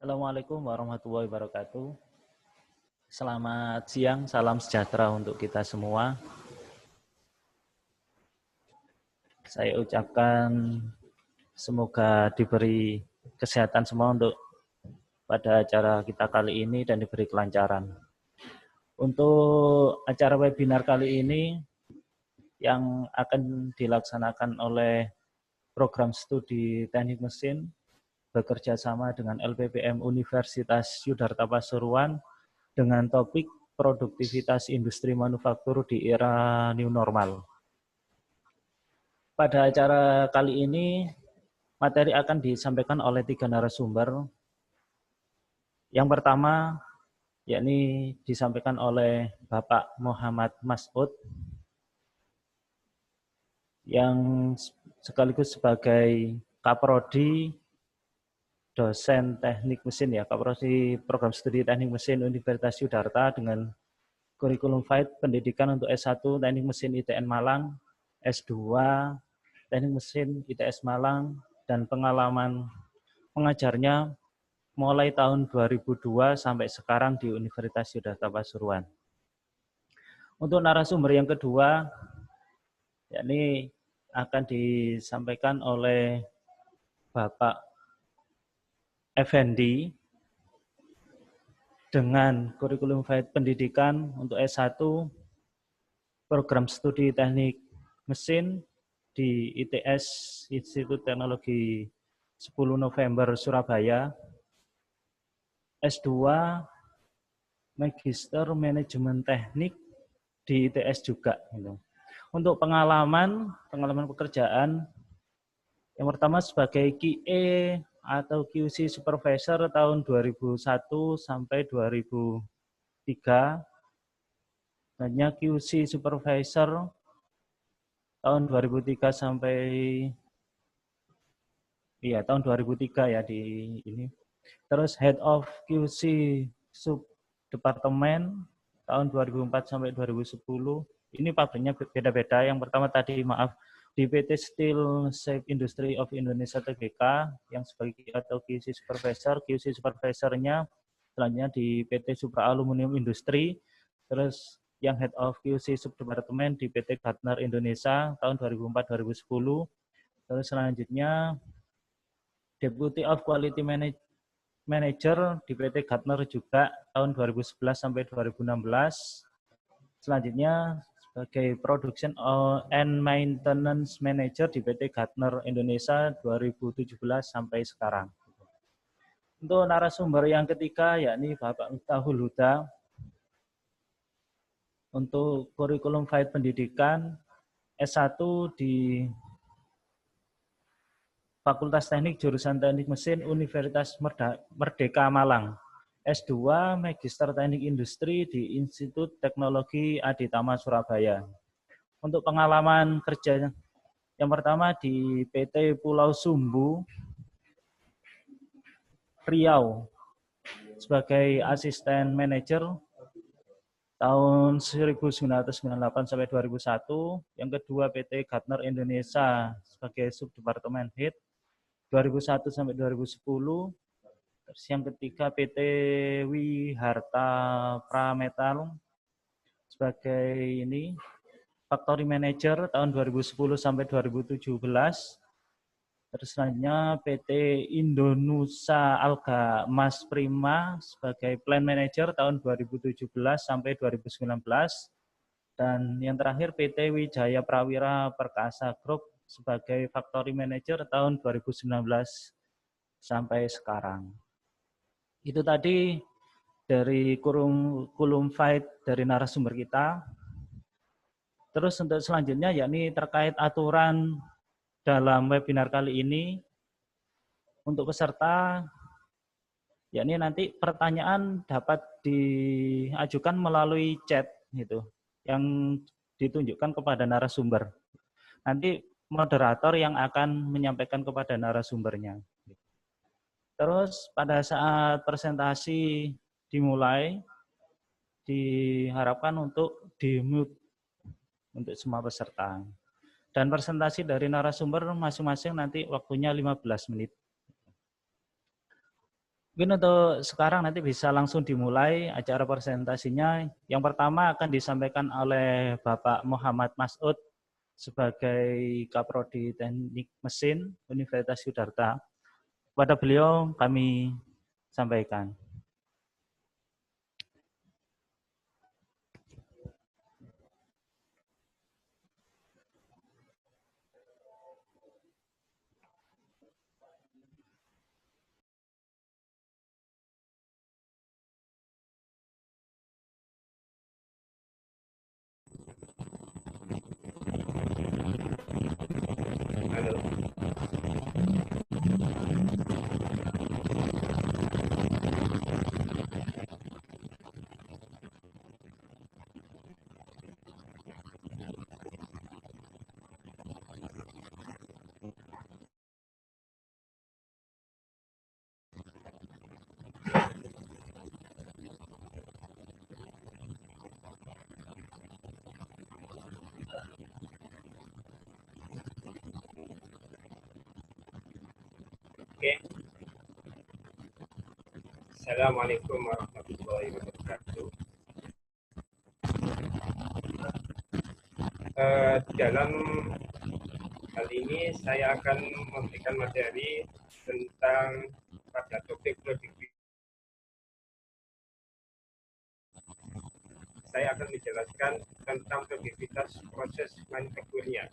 Assalamualaikum warahmatullahi wabarakatuh. Selamat siang, salam sejahtera untuk kita semua. Saya ucapkan semoga diberi kesehatan semua untuk pada acara kita kali ini dan diberi kelancaran. Untuk acara webinar kali ini yang akan dilaksanakan oleh program studi teknik mesin bekerja sama dengan LPPM Universitas Yudharta Pasuruan dengan topik produktivitas industri manufaktur di era new normal. Pada acara kali ini, materi akan disampaikan oleh 3 narasumber. Yang pertama, yakni disampaikan oleh Bapak Muhammad Mas'ud, yang sekaligus sebagai Kaprodi dosen teknik mesin ya, Kaprodi program studi teknik mesin Universitas Yudharta dengan kurikulum FAID pendidikan untuk S1 teknik mesin ITN Malang, S2 teknik mesin ITS Malang, dan pengalaman mengajarnya mulai tahun 2002 sampai sekarang di Universitas Yudharta Pasuruan. Untuk narasumber yang kedua, yakni akan disampaikan oleh Bapak Effendi dengan kurikulum FAID pendidikan untuk S1 program studi teknik mesin di ITS Institut Teknologi 10 November Surabaya, S2 Magister Manajemen Teknik di ITS juga. Untuk pengalaman pekerjaan, yang pertama sebagai QA atau QC Supervisor tahun 2001 sampai 2003, hanya QC Supervisor tahun 2003 sampai tahun 2003 ya di ini. Terus Head of QC Sub Departemen tahun 2004 sampai 2010. Ini pabriknya beda-beda. Yang pertama tadi di PT Steel Shape Industry of Indonesia Tbk yang sebagai atau QC Supervisor. QC Supervisornya selanjutnya di PT Supra Aluminium Industry. Terus yang Head of QC Subdepartemen di PT Gartner Indonesia tahun 2004-2010. Terus selanjutnya Deputy of Quality Manager di PT Gartner juga tahun 2011 sampai 2016. Selanjutnya sebagai Production and Maintenance Manager di PT Gartner Indonesia 2017 sampai sekarang. Untuk narasumber yang ketiga yakni Bapak Miftahul Huda untuk kurikulum FAID pendidikan S1 di Fakultas Teknik Jurusan Teknik Mesin Universitas Merdeka Malang. S2 Magister Teknik Industri di Institut Teknologi Aditama Surabaya. Untuk pengalaman kerja yang pertama di PT Pulau Sumbu Riau sebagai asisten manajer tahun 1998 sampai 2001. Yang kedua PT Gartner Indonesia sebagai subdepartemen head 2001 sampai 2010. Terus yang ketiga PT Wiharta Prametal sebagai Factory Manager tahun 2010 sampai 2017. Terus selanjutnya PT Indonesia Alga Mas Prima sebagai Plant Manager tahun 2017 sampai 2019. Dan yang terakhir PT Wijaya Prawira Perkasa Group sebagai Factory Manager tahun 2019 sampai sekarang. Itu tadi dari kurikulum FAID dari narasumber kita. Terus untuk selanjutnya yakni terkait aturan dalam webinar kali ini untuk peserta, yakni nanti pertanyaan dapat diajukan melalui chat gitu, yang ditunjukkan kepada narasumber. Nanti moderator yang akan menyampaikan kepada narasumbernya. Terus pada saat presentasi dimulai, diharapkan untuk di-mute untuk semua peserta. Dan presentasi dari narasumber masing-masing nanti waktunya 15 menit. Mungkin untuk sekarang nanti bisa langsung dimulai acara presentasinya. Yang pertama akan disampaikan oleh Bapak Muhammad Masud sebagai Kaprodi Teknik Mesin Universitas Sidarta. Kepada beliau kami sampaikan. Halo. Oke. Assalamualaikum warahmatullahi wabarakatuh. Dalam hal ini saya akan memberikan materi tentang pada topik produktivitas. Saya akan menjelaskan tentang produktivitas proses manufakturnya.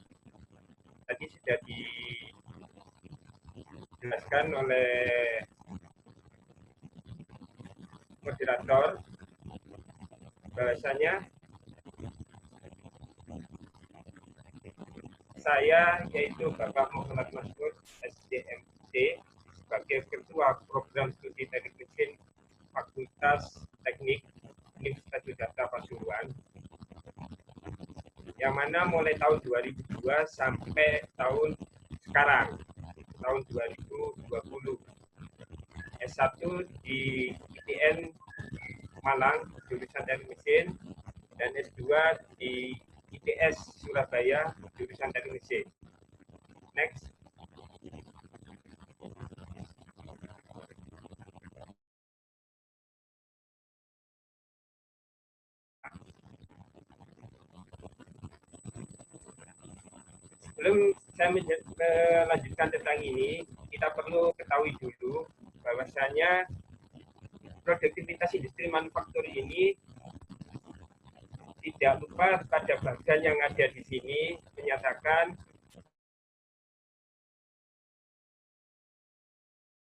Tadi sudah dijelaskan oleh moderator bahwasanya saya yaitu Bapak Muhammad Masud SDMC sebagai Ketua Program Studi Teknik Mesin Fakultas Teknik Universitas Sidarta Pasuruan, yang mana mulai tahun 2002 sampai tahun sekarang, tahun 2020. S1 di ITN Malang, jurusan Teknik Mesin, dan S2 di ITS Surabaya, jurusan Teknik Mesin. Next. Sebelum saya melanjutkan tentang ini, kita perlu ketahui dulu bahwasanya produktivitas industri manufaktur ini tidak lupa pada bagian yang ada di sini menyatakan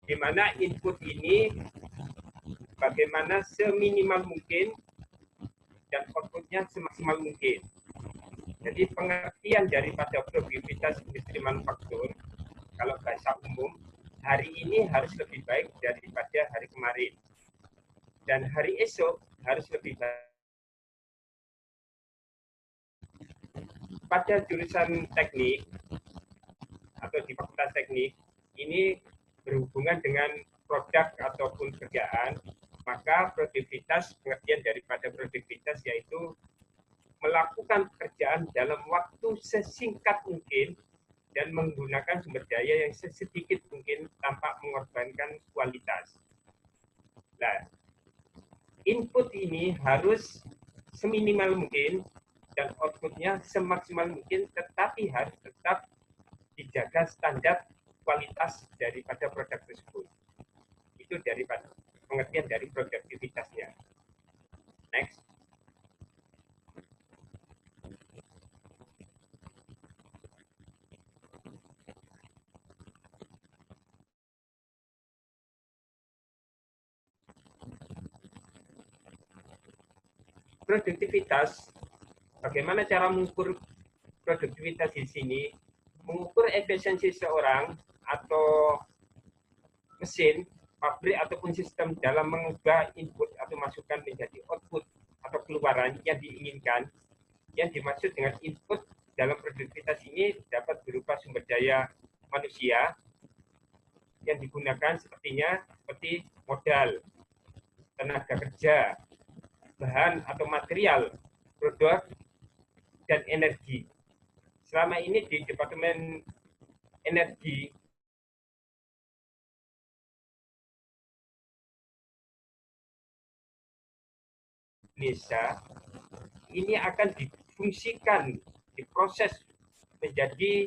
di mana input ini bagaimana seminimal mungkin dan outputnya semaksimal mungkin. Jadi pengertian daripada produktivitas industri manufaktur, kalau bahasa umum, hari ini harus lebih baik daripada hari kemarin. Dan hari esok harus lebih baik. Pada jurusan teknik, atau di fakultas teknik, ini berhubungan dengan produk ataupun kerjaan, maka produktivitas, pengertian daripada produktivitas yaitu melakukan pekerjaan dalam waktu sesingkat mungkin dan menggunakan sumber daya yang sesedikit mungkin tanpa mengorbankan kualitas. Nah, input ini harus seminimal mungkin dan outputnya semaksimal mungkin, tetapi harus tetap dijaga standar kualitas daripada produk tersebut. Itu daripada pengertian dari produktivitasnya. Next. Produktivitas, bagaimana cara mengukur produktivitas di sini? Mengukur efisiensi seorang atau mesin, pabrik ataupun sistem dalam mengubah input atau masukan menjadi output atau keluaran yang diinginkan. Yang dimaksud dengan input dalam produktivitas ini dapat berupa sumber daya manusia yang digunakan seperti modal, tenaga kerja, bahan atau material, produk, dan energi. Selama ini di Departemen Energi Indonesia ini akan difungsikan, diproses menjadi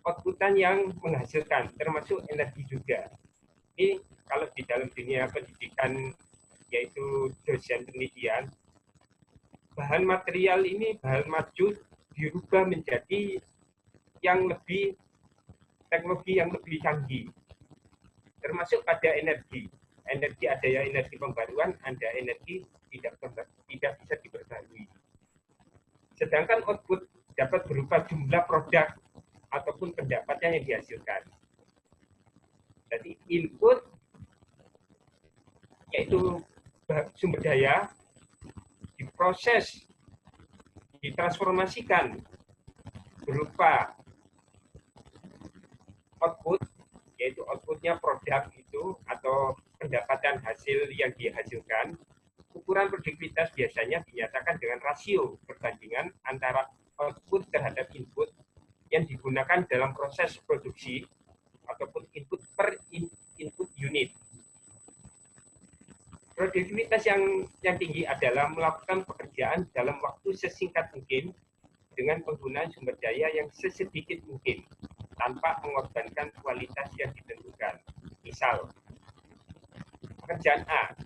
outputan yang menghasilkan, termasuk energi juga. Ini kalau di dalam dunia pendidikan, yaitu dosen penelitian, bahan material ini, bahan maju dirubah menjadi yang lebih, teknologi yang lebih canggih, termasuk pada energi. Energi ada yang energi pembaruan, ada energi tidak bisa diperbarui. Sedangkan output dapat berupa jumlah produk ataupun pendapatan yang dihasilkan. Jadi input yaitu sumber daya diproses, ditransformasikan berupa output, yaitu outputnya produk itu atau pendapatan hasil yang dihasilkan. Ukuran produktivitas biasanya dinyatakan dengan rasio perbandingan antara output terhadap input yang digunakan dalam proses produksi ataupun input per input unit. Produktivitas yang tinggi adalah melakukan pekerjaan dalam waktu sesingkat mungkin dengan penggunaan sumber daya yang sesedikit mungkin tanpa mengorbankan kualitas yang ditentukan. Misal, pekerjaan A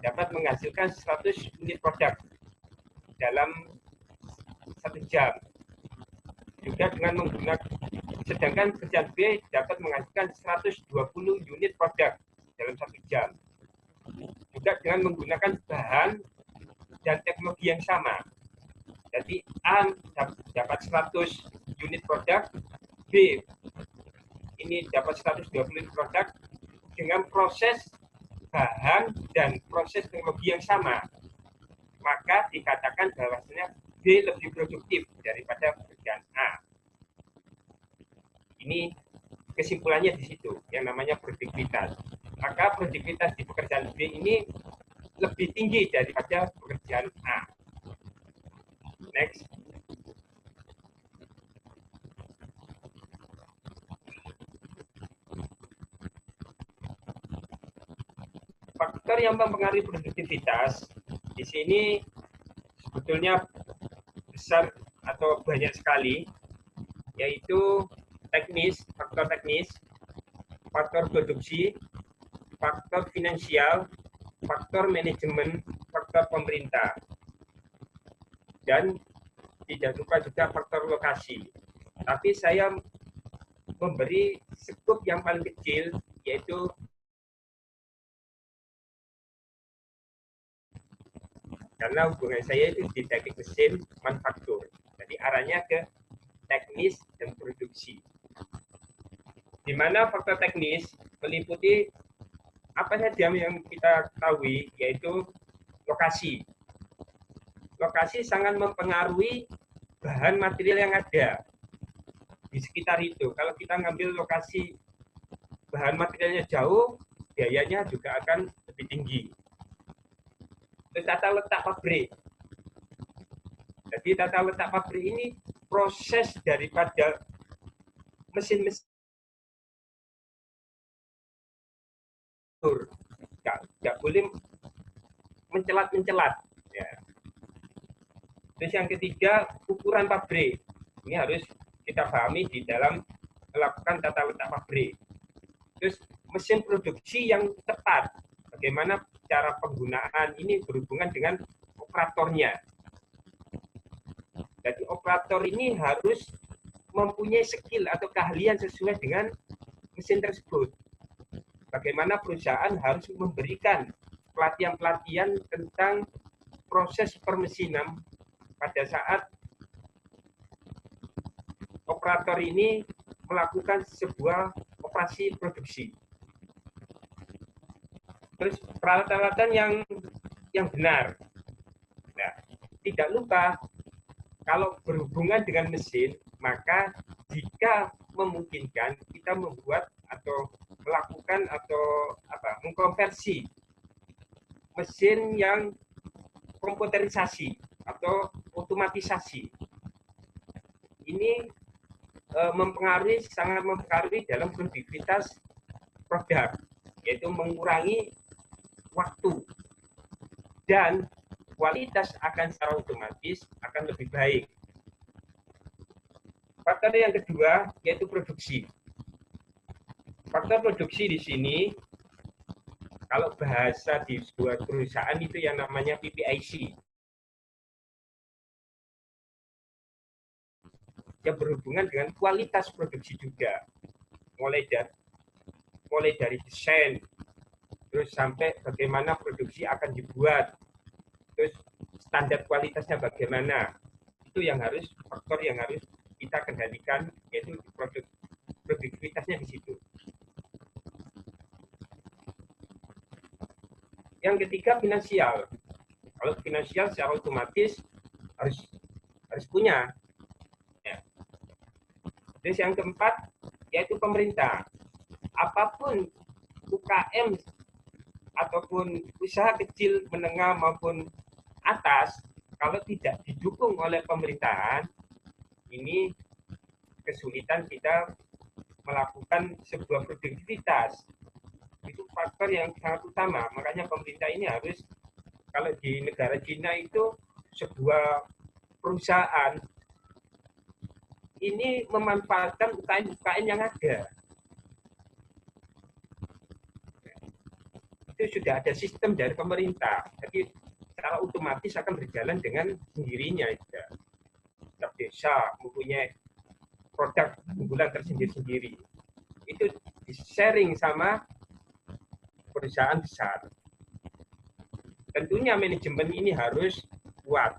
dapat menghasilkan 100 unit produk dalam 1 jam. Juga dengan menggunakan, sedangkan pekerjaan B dapat menghasilkan 120 unit produk dalam 1 jam. Juga dengan menggunakan bahan dan teknologi yang sama. Jadi A dapat 100 unit produk, B ini dapat 120 unit produk dengan proses bahan dan proses teknologi yang sama. Maka dikatakan bahwasanya B lebih produktif daripada pekerjaan A. Ini kesimpulannya di situ, yang namanya produktivitas. Maka produktivitas di pekerjaan B ini lebih tinggi daripada pekerjaan A. Next. Faktor yang mempengaruhi produktivitas di sini sebetulnya besar atau banyak sekali, yaitu teknis, faktor produksi, faktor finansial, faktor manajemen, faktor pemerintah, dan tidak lupa juga faktor lokasi. Tapi saya memberi skup yang paling kecil, yaitu karena hubungan saya itu di teknik mesin manufaktur. Jadi arahnya ke teknis dan produksi. Di mana faktor teknis meliputi apa saja yang kita ketahui, yaitu lokasi. Lokasi sangat mempengaruhi bahan material yang ada di sekitar itu. Kalau kita ngambil lokasi bahan materialnya jauh, biayanya juga akan lebih tinggi. Tata letak pabrik. Jadi tata letak pabrik ini proses daripada mesin-mesin nggak boleh mencelat. Ya. Terus yang ketiga, ukuran pabrik. Ini harus kita pahami di dalam melakukan tata letak pabrik. Terus mesin produksi yang tepat. Bagaimana cara penggunaan ini berhubungan dengan operatornya. Jadi operator ini harus mempunyai skill atau keahlian sesuai dengan mesin tersebut. Bagaimana perusahaan harus memberikan pelatihan-pelatihan tentang proses permesinan pada saat operator ini melakukan sebuah operasi produksi. Terus peralatan yang benar. Nah, tidak lupa kalau berhubungan dengan mesin, maka jika memungkinkan kita membuat atau melakukan atau mengkonversi mesin yang komputerisasi atau otomatisasi. Ini sangat mempengaruhi dalam produktivitas produk, yaitu mengurangi waktu dan kualitas akan secara otomatis akan lebih baik. Faktor yang kedua yaitu produksi. Faktor produksi di sini, kalau bahasa di sebuah perusahaan itu yang namanya PPIC. Yang berhubungan dengan kualitas produksi juga. Mulai dari desain, terus sampai bagaimana produksi akan dibuat, terus standar kualitasnya bagaimana. Itu yang harus, faktor yang harus kita kendalikan, yaitu produktivitasnya di situ. Yang ketiga, finansial. Kalau finansial secara otomatis harus punya. Ya. Terus yang keempat, yaitu pemerintah. Apapun UKM ataupun usaha kecil, menengah maupun atas, kalau tidak didukung oleh pemerintahan, ini kesulitan kita melakukan sebuah produktivitas. Itu faktor yang sangat utama. Makanya pemerintah ini harus, kalau di negara Cina itu sebuah perusahaan ini memanfaatkan UKM yang ada. Itu sudah ada sistem dari pemerintah. Jadi secara otomatis akan berjalan dengan sendirinya. Setiap desa mempunyai produk unggulan tersendiri-sendiri. Itu di-sharing sama perusahaan besar. Tentunya manajemen ini harus kuat.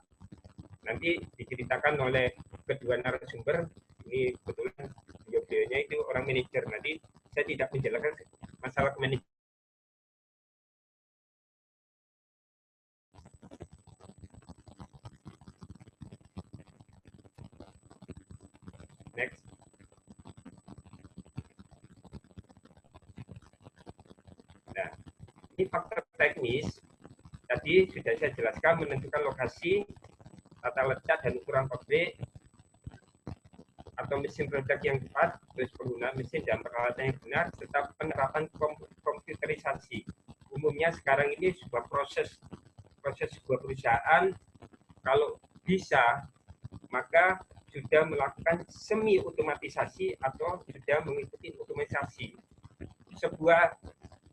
Nanti diceritakan oleh kedua narasumber, ini kebetulan beliau-beliaunya itu orang manajer. Nanti saya tidak menjelaskan masalah manajemen. Next. Nah, ini faktor teknis. Tadi sudah saya jelaskan, menentukan lokasi, tata letak dan ukuran pabrik, atau mesin produk yang tepat, terus penggunaan mesin dan peralatan yang benar, serta penerapan komputerisasi. Umumnya sekarang ini sebuah proses sebuah perusahaan, kalau bisa, maka sudah melakukan semi otomatisasi atau sudah mengikuti otomatisasi. Sebuah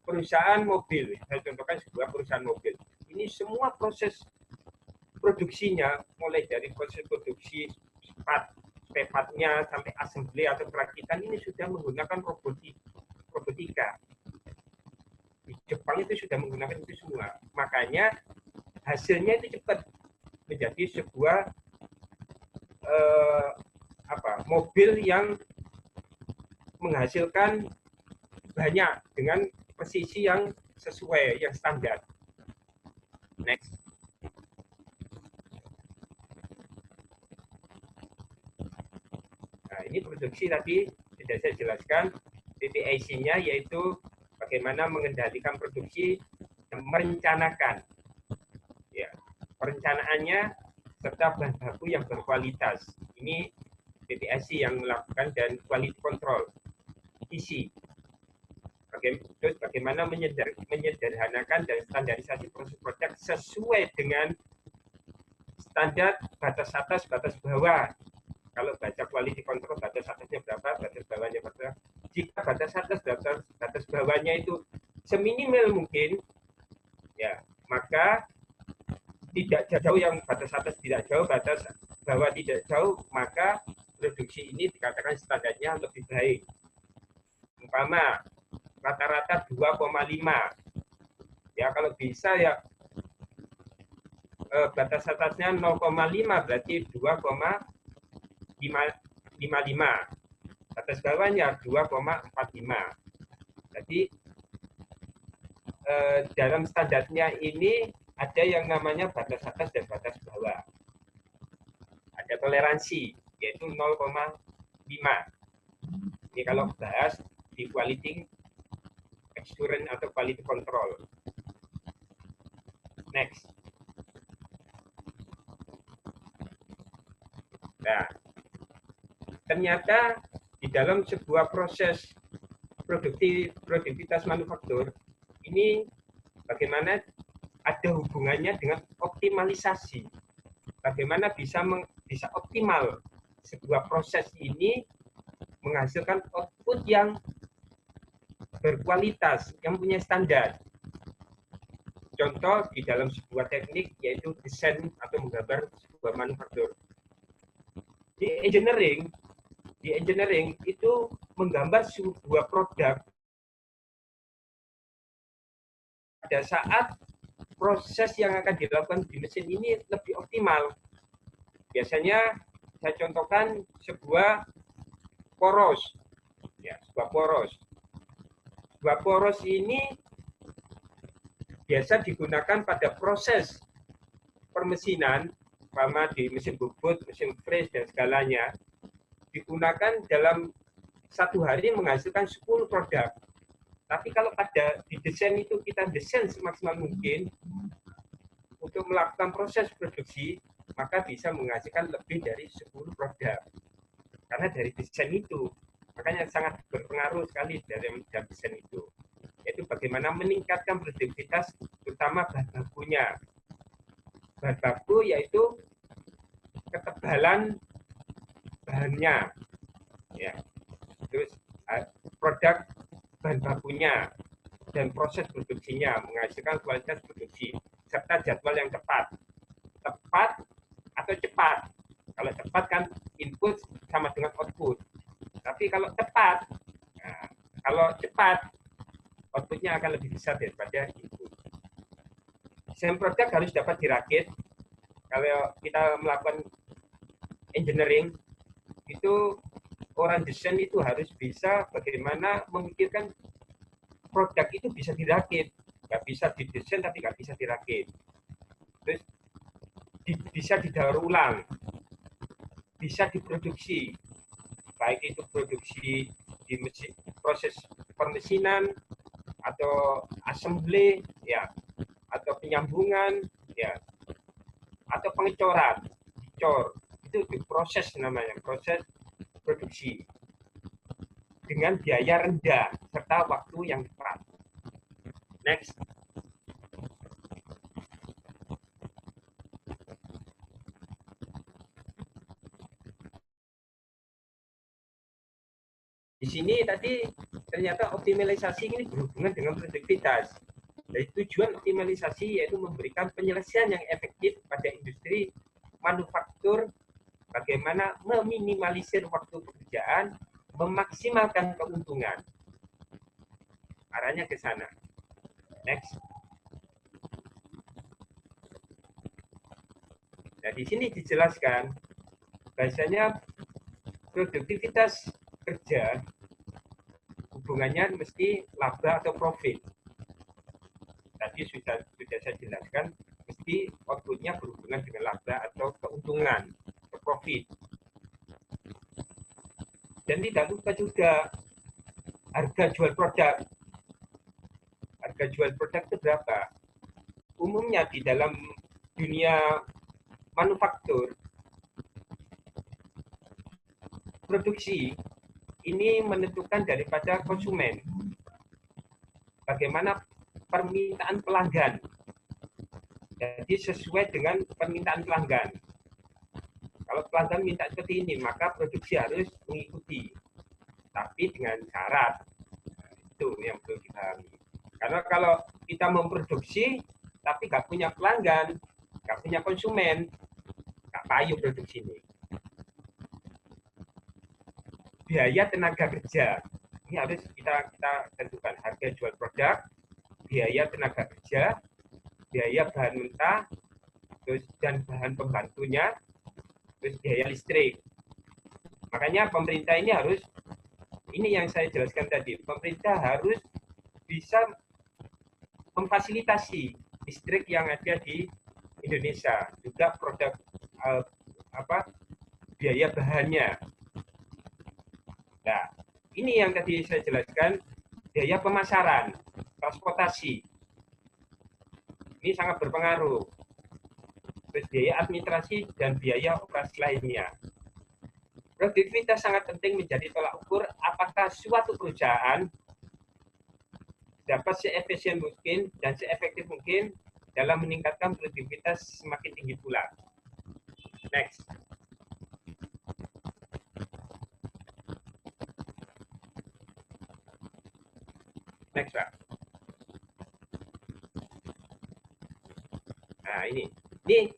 perusahaan mobil, saya contohkan sebuah perusahaan mobil, ini semua proses produksinya, mulai dari proses produksi part-nya sampai assembly atau perakitan, ini sudah menggunakan robotika. Di Jepang itu sudah menggunakan itu semua. Makanya hasilnya itu cepat, menjadi sebuah mobil yang menghasilkan banyak dengan presisi yang sesuai, yang standar. Next. Nah, ini produksi tadi sudah saya jelaskan. PPIC-nya yaitu bagaimana mengendalikan produksi dan merencanakan. Ya, perencanaannya serta bahan baku yang berkualitas. Ini PPIC yang melakukan, dan quality control, isi. Terus bagaimana menyederhanakan dan standarisasi proses produk sesuai dengan standar batas atas, batas bawah. Kalau baca quality control, batas atasnya berapa, batas bawahnya berapa. Jika batas atas, batas bawahnya itu seminimal mungkin, ya, maka tidak jauh, yang batas atas tidak jauh, batas bawah tidak jauh, maka produksi ini dikatakan standarnya lebih baik. Umpama rata-rata 2,5. Ya, kalau bisa ya batas atasnya 0,5, berarti 2,55. Batas bawahnya 2,45. Jadi dalam standarnya ini ada yang namanya batas atas dan batas bawah. Ada toleransi, yaitu 0,5. Ini kalau bahas di quality assurance atau quality control. Next. Nah, ternyata di dalam sebuah proses produktivitas manufaktur ini bagaimana ada hubungannya dengan optimalisasi. Bagaimana bisa optimal sebuah proses ini menghasilkan output yang berkualitas, yang punya standar. Contoh di dalam sebuah teknik yaitu desain atau menggambar sebuah manufaktur. Di engineering itu menggambar sebuah produk pada saat proses yang akan dilakukan di mesin ini lebih optimal. Biasanya saya contohkan sebuah poros. Ya, sebuah poros. Sebuah poros ini biasa digunakan pada proses permesinan, sama di mesin bubut, mesin freeze, dan segalanya, digunakan dalam satu hari menghasilkan 10 produk. Tapi kalau pada di desain itu kita desain semaksimal mungkin untuk melakukan proses produksi, maka bisa menghasilkan lebih dari 10 produk. Karena dari desain itu, makanya sangat berpengaruh sekali dalam desain itu. Yaitu bagaimana meningkatkan produktivitas, terutama bahan bakunya. Bahan baku yaitu ketebalan bahannya, ya. Terus produk bahan bakunya dan proses produksinya menghasilkan kualitas produksi serta jadwal yang tepat atau cepat. Kalau cepat kan input sama dengan output, tapi kalau tepat, nah, kalau cepat outputnya akan lebih besar daripada input. Desain produk harus dapat dirakit. Kalau kita melakukan engineering itu orang desain itu harus bisa bagaimana memikirkan produk itu bisa dirakit, nggak bisa didesain tapi nggak bisa dirakit. Terus bisa didaur ulang, bisa diproduksi, baik itu produksi di mesin, proses permesinan atau assembly, ya, atau penyambungan, ya, atau pengecoran, dicor, itu diproses namanya, proses produksi dengan biaya rendah serta waktu yang tepat. Next. Di sini tadi ternyata optimalisasi ini berhubungan dengan produktivitas. Dari tujuan optimalisasi yaitu memberikan penyelesaian yang efektif pada industri manufaktur, bagaimana meminimalisir waktu pekerjaan, memaksimalkan keuntungan. Arahnya ke sana. Next. Nah, di sini dijelaskan bahasanya produktivitas kerja hubungannya mesti laba atau profit. Tadi sudah saya jelaskan, mesti outputnya berhubungan dengan laba atau keuntungan, atau profit. Dan tidak lupa juga harga jual produk. Harga jual produk itu berapa? Umumnya di dalam dunia manufaktur, produksi ini menentukan daripada konsumen. Bagaimana permintaan pelanggan. Jadi sesuai dengan permintaan pelanggan. Kalau pelanggan minta seperti ini, maka produksi harus mengikuti. Tapi dengan syarat. Nah, itu yang perlu dipahami. Karena kalau kita memproduksi, tapi nggak punya pelanggan, nggak punya konsumen, nggak payu produksi ini. Biaya tenaga kerja ini harus kita tentukan, harga jual produk, biaya tenaga kerja, biaya bahan mentah, terus dan bahan pembantunya, terus biaya listrik. Makanya pemerintah ini harus, ini yang saya jelaskan tadi, pemerintah harus bisa memfasilitasi listrik yang ada di Indonesia, juga produk biaya bahannya. Nah, ini yang tadi saya jelaskan, biaya pemasaran, transportasi. Ini sangat berpengaruh. Terus biaya administrasi dan biaya operasi lainnya. Produktivitas sangat penting menjadi tolak ukur apakah suatu perusahaan dapat seefisien mungkin dan seefektif mungkin dalam meningkatkan produktivitas semakin tinggi pula. Next. Next, Pak. Nah, ini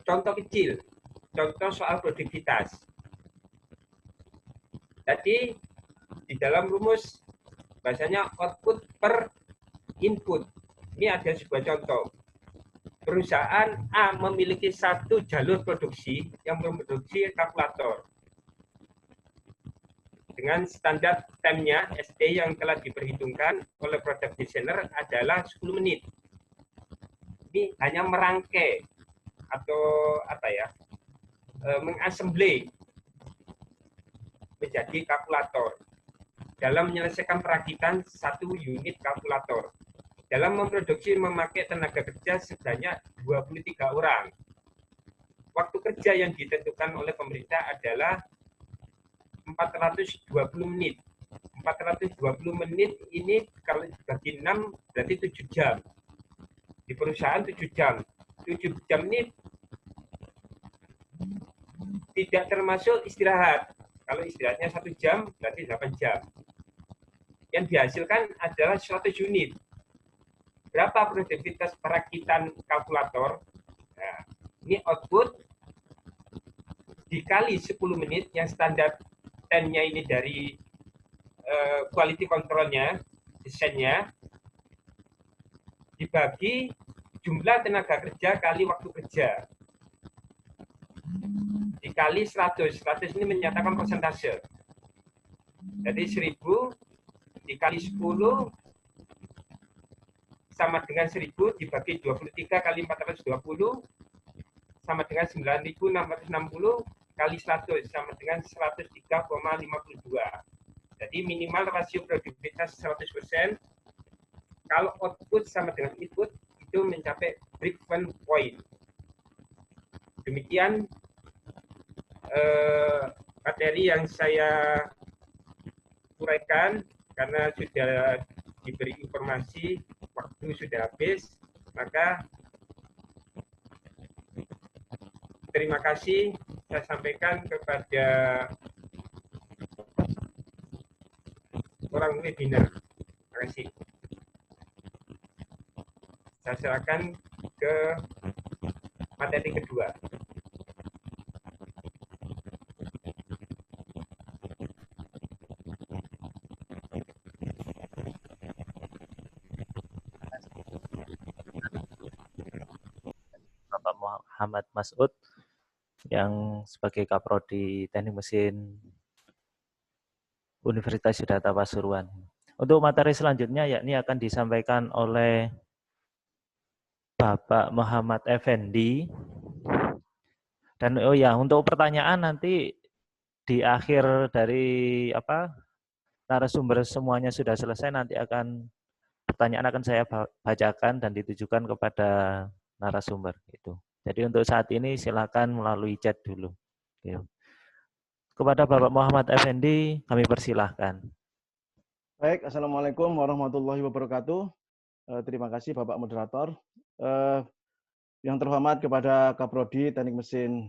contoh kecil, contoh soal produktivitas. Jadi di dalam rumus bahasanya output per input. Ini ada sebuah contoh. Perusahaan A memiliki satu jalur produksi yang memproduksi kalkulator. Dengan standar time-nya, ST yang telah diperhitungkan oleh product designer adalah 10 menit. Ini hanya merangkai atau apa ya, mengassembly menjadi kalkulator. Dalam menyelesaikan perakitan satu unit kalkulator. Dalam memproduksi memakai tenaga kerja sebanyak 23 orang. Waktu kerja yang ditentukan oleh pemerintah adalah 420 menit. 420 menit ini kalau dibagi 6 berarti 7 jam. Di perusahaan 7 jam. 7 jam ini tidak termasuk istirahat. Kalau istirahatnya 1 jam berarti 8 jam. Yang dihasilkan adalah 100 unit. Berapa produktivitas perakitan kalkulator? Nah, ini output dikali 10 menit yang standar time-nya ini dari quality control-nya, desainnya, dibagi jumlah tenaga kerja kali waktu kerja. Dikali 100. 100 ini menyatakan persentase. Jadi 1000 dikali 10 sama dengan 1000 dibagi 23 kali 420 sama dengan 9.660 kali 100 sama dengan 103,52. Jadi minimal rasio produktivitas 100%. Kalau output sama dengan input itu mencapai break-even point. Demikian materi yang saya uraikan karena sudah diberi informasi, waktu sudah habis, maka terima kasih saya sampaikan kepada orang webinar. Terima kasih. Saya silakan ke materi kedua. Bapak Muhammad Mas'ud yang sebagai Kaprodi Teknik Mesin Universitas Yudhata Pasuruan. Untuk materi selanjutnya yakni akan disampaikan oleh Bapak Muhammad Effendi. Dan oh ya, untuk pertanyaan nanti di akhir dari narasumber semuanya sudah selesai, nanti pertanyaan akan saya bacakan dan ditujukan kepada narasumber itu. Jadi untuk saat ini silakan melalui chat dulu. Kepada Bapak Muhammad Effendi kami persilahkan. Baik, Assalamualaikum warahmatullahi wabarakatuh. Terima kasih Bapak Moderator. Yang terhormat kepada Kaprodi Teknik Mesin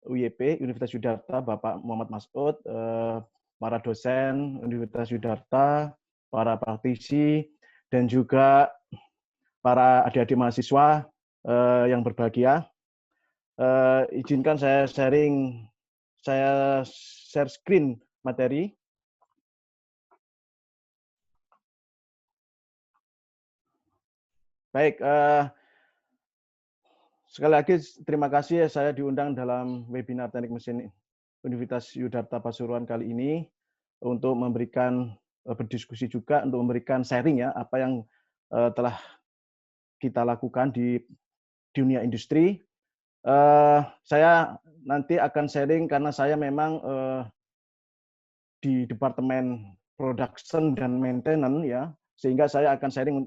UYP Universitas Yudharta, Bapak Muhammad Mas'ud, para dosen Universitas Yudharta, para praktisi, dan juga para adik-adik mahasiswa yang berbahagia. Izinkan saya share screen materi. Baik, sekali lagi terima kasih saya diundang dalam webinar Teknik Mesin Universitas Yudharta Pasuruan kali ini untuk memberikan berdiskusi juga untuk memberikan sharing ya apa yang telah kita lakukan di dunia industri. Saya nanti akan sharing karena saya memang di Departemen Production dan Maintenance ya, sehingga saya akan sharing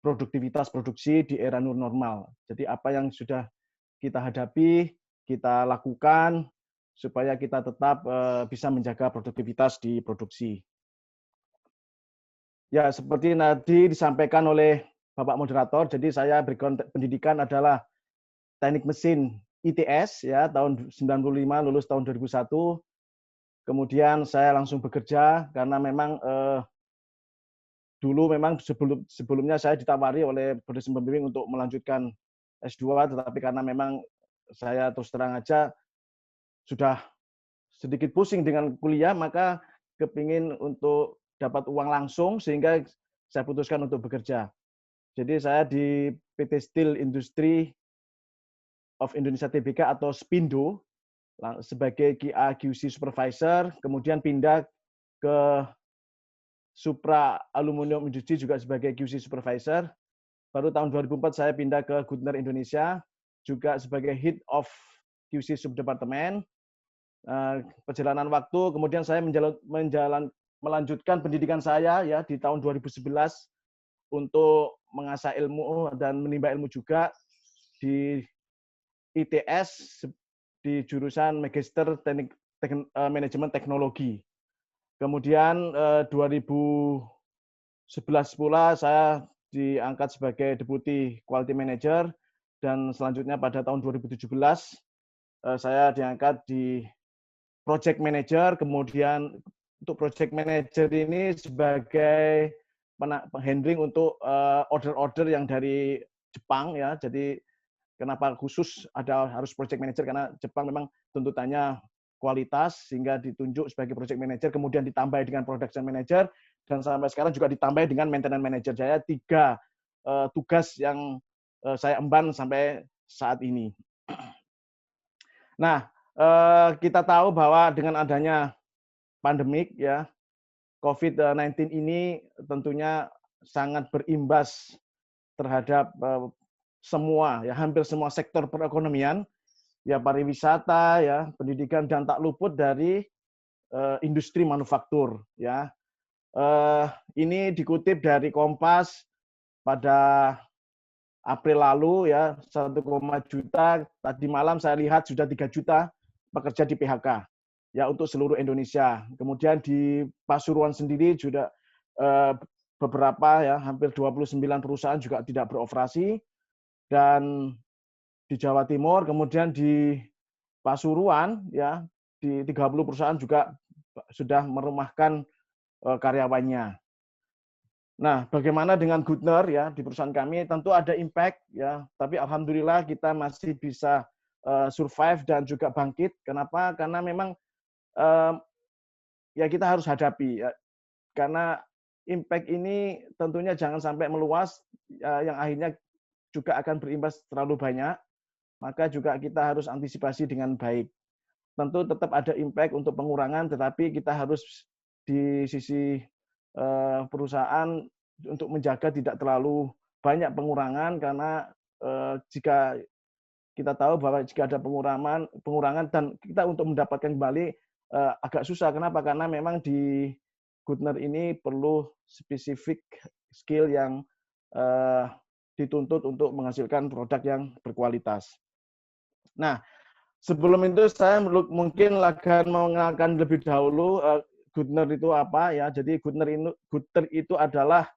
produktivitas produksi di era new normal. Jadi apa yang sudah kita hadapi, kita lakukan supaya kita tetap bisa menjaga produktivitas di produksi. Ya, seperti tadi disampaikan oleh Bapak moderator. Jadi saya background pendidikan adalah teknik mesin ITS ya, tahun 95, lulus tahun 2001. Kemudian saya langsung bekerja karena memang dulu memang sebelumnya saya ditawari oleh dosen pembimbing untuk melanjutkan S2, tetapi karena memang saya terus terang aja sudah sedikit pusing dengan kuliah, maka kepingin untuk dapat uang langsung sehingga saya putuskan untuk bekerja. Jadi saya di PT Steel Industry of Indonesia Tbk atau SPINDO sebagai QA QC Supervisor, kemudian pindah ke Supra Aluminium Industry juga sebagai QC Supervisor. Baru tahun 2004 saya pindah ke Goodner Indonesia, juga sebagai Head of QC Subdepartemen. Perjalanan waktu, kemudian saya melanjutkan pendidikan saya ya di tahun 2011 untuk mengasah ilmu dan menimba ilmu juga di ITS di jurusan Magister Manajemen Teknologi. Kemudian 2011 pula saya diangkat sebagai Deputi Quality Manager, dan selanjutnya pada tahun 2017 saya diangkat di Project Manager. Kemudian untuk Project Manager ini sebagai handling untuk order-order yang dari Jepang ya. Jadi kenapa khusus harus Project Manager, karena Jepang memang tuntutannya kualitas sehingga ditunjuk sebagai Project Manager, kemudian ditambah dengan Production Manager, dan sampai sekarang juga ditambah dengan Maintenance Manager. Saya 3 tugas yang saya emban sampai saat ini. Nah, kita tahu bahwa dengan adanya pandemik ya, COVID-19 ini tentunya sangat berimbas terhadap semua ya, hampir semua sektor perekonomian, ya pariwisata ya, pendidikan, dan tak luput dari industri manufaktur ya. Ini dikutip dari Kompas pada April lalu ya, 1,1 juta. Tadi malam saya lihat sudah 3 juta pekerja di PHK ya untuk seluruh Indonesia. Kemudian di Pasuruan sendiri juga beberapa ya, hampir 29 perusahaan juga tidak beroperasi, dan di Jawa Timur, kemudian di Pasuruan ya, di 30 perusahaan juga sudah merumahkan karyawannya. Nah, bagaimana dengan Goodner ya, di perusahaan kami tentu ada impact ya, tapi alhamdulillah kita masih bisa survive dan juga bangkit. Kenapa? Karena memang ya kita harus hadapi ya, karena impact ini tentunya jangan sampai meluas yang akhirnya juga akan berimbas terlalu banyak, maka juga kita harus antisipasi dengan baik. Tentu tetap ada impact untuk pengurangan, tetapi kita harus di sisi perusahaan untuk menjaga tidak terlalu banyak pengurangan, karena jika kita tahu bahwa jika ada pengurangan dan kita untuk mendapatkan kembali agak susah. Kenapa? Karena memang di Goodner ini perlu spesifik skill yang dituntut untuk menghasilkan produk yang berkualitas. Nah, sebelum itu saya mungkin akan mengenalkan lebih dahulu Goodner itu apa ya. Jadi Goodner itu adalah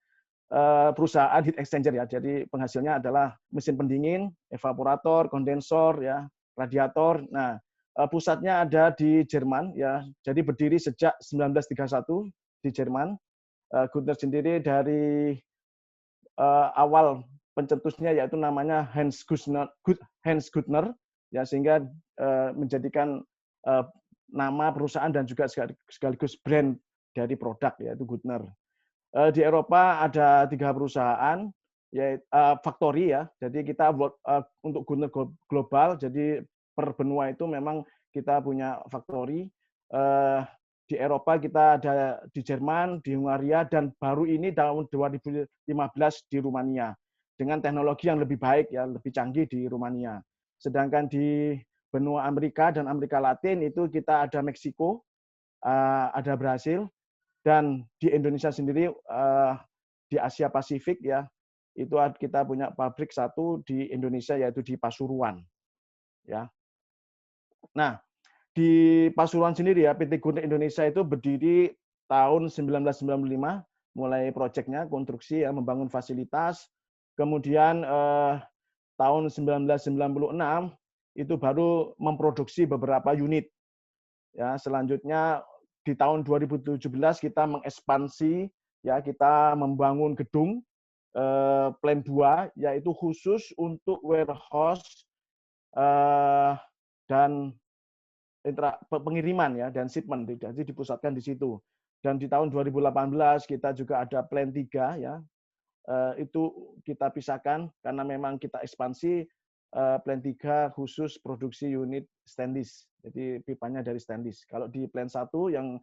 perusahaan heat exchanger ya. Jadi penghasilnya adalah mesin pendingin, evaporator, kondensor ya, radiator. Nah, pusatnya ada di Jerman ya. Jadi berdiri sejak 1931 di Jerman. Goodner sendiri dari awal pencetusnya yaitu namanya Hans Goodner ya, sehingga menjadikan nama perusahaan dan juga sekaligus brand dari produk yaitu Goodner. Di Eropa ada 3 perusahaan, yaitu factory ya. Jadi kita untuk Goodner global, jadi per benua itu memang kita punya factory. Di Eropa kita ada di Jerman, di Hungaria, dan baru ini tahun 2015 di Rumania dengan teknologi yang lebih baik ya, lebih canggih di Rumania. Sedangkan di benua Amerika dan Amerika Latin itu kita ada Meksiko, ada Brasil, dan di Indonesia sendiri di Asia Pasifik ya, itu kita punya pabrik 1 di Indonesia yaitu di Pasuruan ya. Nah, di Pasuruan sendiri ya, PT Goodner Indonesia itu berdiri tahun 1995, mulai proyeknya konstruksi ya, membangun fasilitas, kemudian tahun 1996 itu baru memproduksi beberapa unit. Ya, selanjutnya di tahun 2017 kita mengekspansi, ya, kita membangun gedung plan 2 yaitu khusus untuk warehouse dan pengiriman, ya, dan shipment, jadi dipusatkan di situ. Dan di tahun 2018 kita juga ada plan 3, ya, itu kita pisahkan karena memang kita ekspansi. Plan 3 khusus produksi unit stainless, jadi pipanya dari stainless. Kalau di plan 1 yang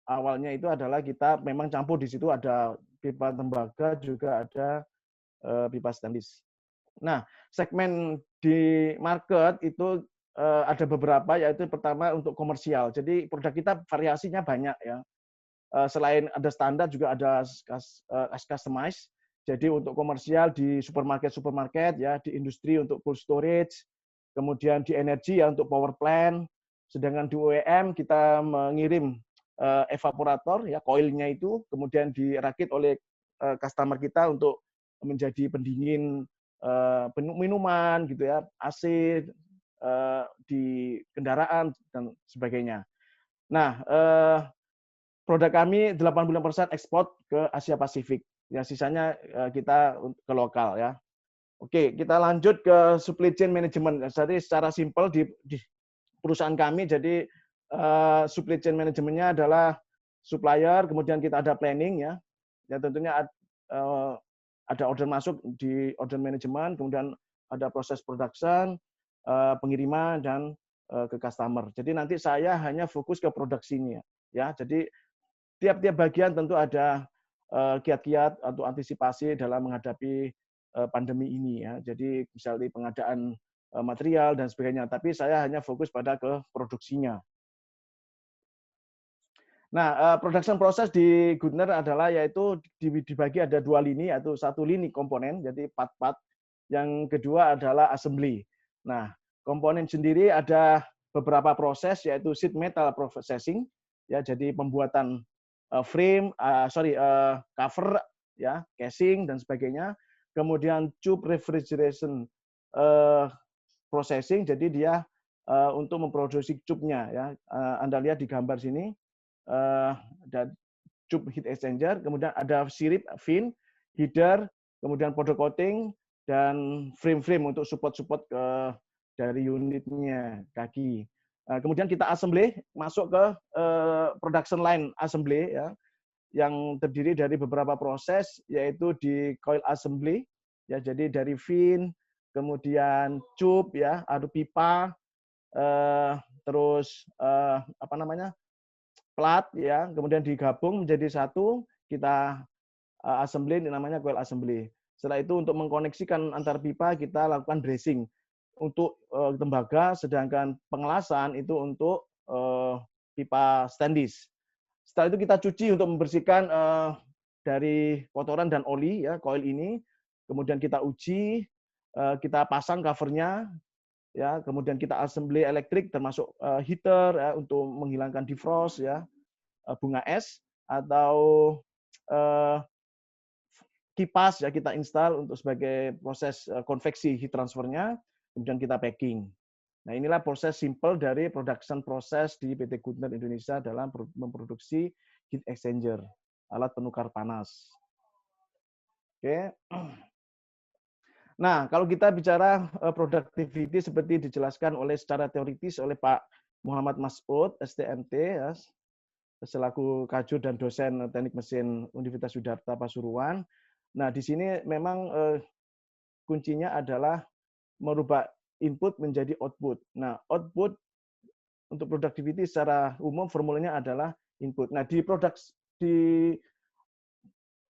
awalnya itu adalah kita memang campur, di situ ada pipa tembaga juga ada pipa stainless. Nah, segmen di market itu ada beberapa, yaitu pertama untuk komersial. Jadi produk kita variasinya banyak, ya. Selain ada standar juga ada customized. Jadi untuk komersial di supermarket, ya, di industri untuk cold storage, kemudian di energi, ya, untuk power plant. Sedangkan di OEM kita mengirim evaporator, ya, coilnya itu, kemudian dirakit oleh customer kita untuk menjadi pendingin minuman, gitu, ya, AC di kendaraan dan sebagainya. Nah, produk kami 80% ekspor ke Asia Pasifik. Ya, sisanya kita ke lokal, ya. Oke, kita lanjut ke supply chain management. Jadi secara simpel di perusahaan kami, jadi supply chain manajemennya adalah supplier, kemudian kita ada planning, ya. Ya, tentunya ada order masuk di order management, kemudian ada proses production, pengiriman, dan ke customer. Jadi nanti saya hanya fokus ke produksinya, ya. Jadi tiap-tiap bagian tentu ada kiat-kiat atau antisipasi dalam menghadapi pandemi ini, ya. Jadi misalnya pengadaan material dan sebagainya, tapi saya hanya fokus pada ke produksinya. Nah, production process di Goodner adalah yaitu dibagi ada 2 lini, yaitu satu lini komponen, jadi part-part. Yang kedua adalah assembly. Nah, komponen sendiri ada beberapa proses, yaitu sheet metal processing, ya, jadi pembuatan cover, ya, casing dan sebagainya. Kemudian tube refrigeration processing, jadi dia untuk memproduksi tube-nya, ya. Anda lihat di gambar sini, dan tube heat exchanger, kemudian ada sirip, fin, header, kemudian powder coating, dan frame-frame untuk support-support dari unitnya, kaki. Kemudian kita assembly, masuk ke production line assembly, ya, yang terdiri dari beberapa proses, yaitu di coil assembly, ya, jadi dari fin, kemudian tube, ya, ada pipa, terus plat, ya, kemudian digabung menjadi satu, kita assembly, namanya coil assembly. Setelah itu untuk mengkoneksikan antar pipa kita lakukan dressing untuk tembaga, sedangkan pengelasan itu untuk pipa stainless. Setelah itu kita cuci untuk membersihkan dari kotoran dan oli, ya, coil ini. Kemudian kita uji, kita pasang covernya, ya, kemudian kita assembly elektrik termasuk heater, ya, untuk menghilangkan defrost, ya, bunga es, atau kipas, ya, kita install untuk sebagai proses konveksi heat transfernya, kemudian kita packing. Nah, inilah proses simple dari production proses di PT Goodner Indonesia dalam memproduksi heat exchanger, alat penukar panas. Oke. Nah, kalau kita bicara productivity seperti dijelaskan secara teoritis oleh Pak Muhammad Mas'ud, STMT, ya, selaku Kajur dan dosen Teknik Mesin Universitas Yudharta Pasuruan. Nah, di sini memang kuncinya adalah merubah input menjadi output. Nah, output untuk productivity secara umum formulanya adalah input. Nah, di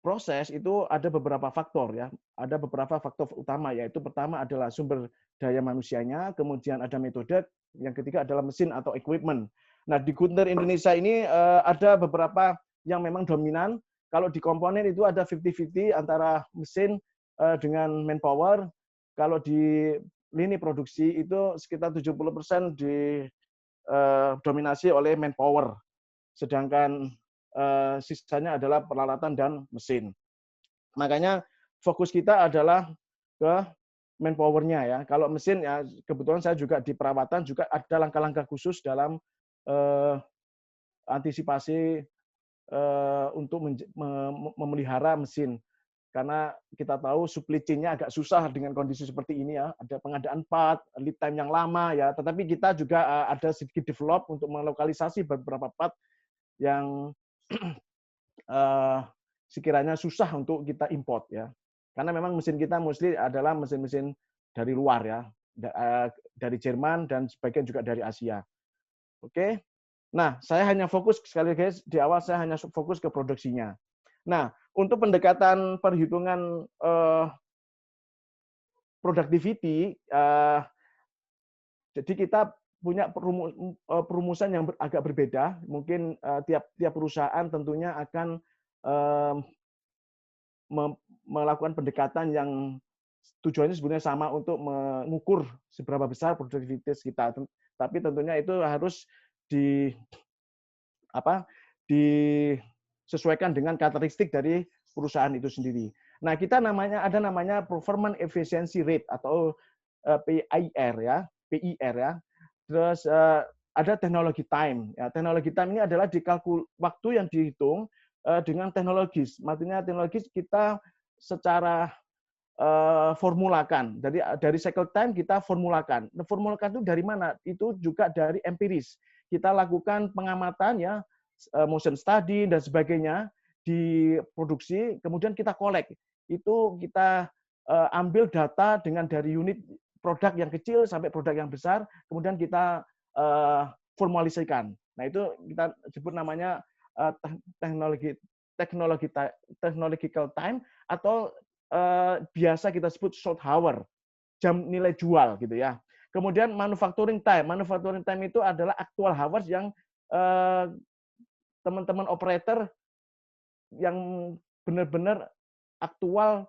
proses itu ada beberapa faktor, ya. Ada beberapa faktor utama, yaitu pertama adalah sumber daya manusianya, kemudian ada metode, yang ketiga adalah mesin atau equipment. Nah, di Goodner Indonesia ini ada beberapa yang memang dominan. Kalau di komponen itu ada 50-50 antara mesin dengan manpower. Kalau di lini produksi itu sekitar 70% didominasi oleh manpower. Sedangkan sisanya adalah peralatan dan mesin. Makanya fokus kita adalah ke manpower-nya ya. Kalau mesin ya kebetulan saya juga di perawatan juga ada langkah-langkah khusus dalam antisipasi untuk memelihara mesin. Karena kita tahu supply chain-nya agak susah dengan kondisi seperti ini ya. Ada pengadaan part, lead time yang lama ya. Tetapi kita juga ada sedikit develop untuk melokalisasi beberapa part yang sekiranya susah untuk kita import ya. Karena memang mesin kita mostly adalah mesin-mesin dari luar ya. Dari Jerman dan sebagian juga dari Asia. Oke. Nah, saya hanya fokus sekali guys di awal saya hanya fokus ke produksinya. Nah, untuk pendekatan perhitungan productivity, jadi kita punya perumusan yang agak berbeda. Mungkin tiap perusahaan tentunya akan melakukan pendekatan yang tujuannya sebenarnya sama untuk mengukur seberapa besar produktivitas kita. Tapi tentunya itu harus disesuaikan dengan karakteristik dari perusahaan itu sendiri. Nah, kita ada namanya performance efficiency rate atau PIR ya, PIR ya. Terus ada teknologi time. Ya, teknologi time ini adalah waktu yang dihitung dengan teknologis. Maksudnya teknologis kita secara formulakan. Jadi dari cycle time kita formulakan. Nah, formulakan itu dari mana? Itu juga dari empiris. Kita lakukan pengamatan ya, motion study dan sebagainya di produksi, kemudian kita collect. Itu kita ambil data dengan dari unit produk yang kecil sampai produk yang besar, kemudian kita formalisasikan. Nah, itu kita sebut namanya technological time atau biasa kita sebut short hour, jam nilai jual gitu ya. Kemudian manufacturing time. Manufacturing time itu adalah actual hours yang teman-teman operator yang benar-benar aktual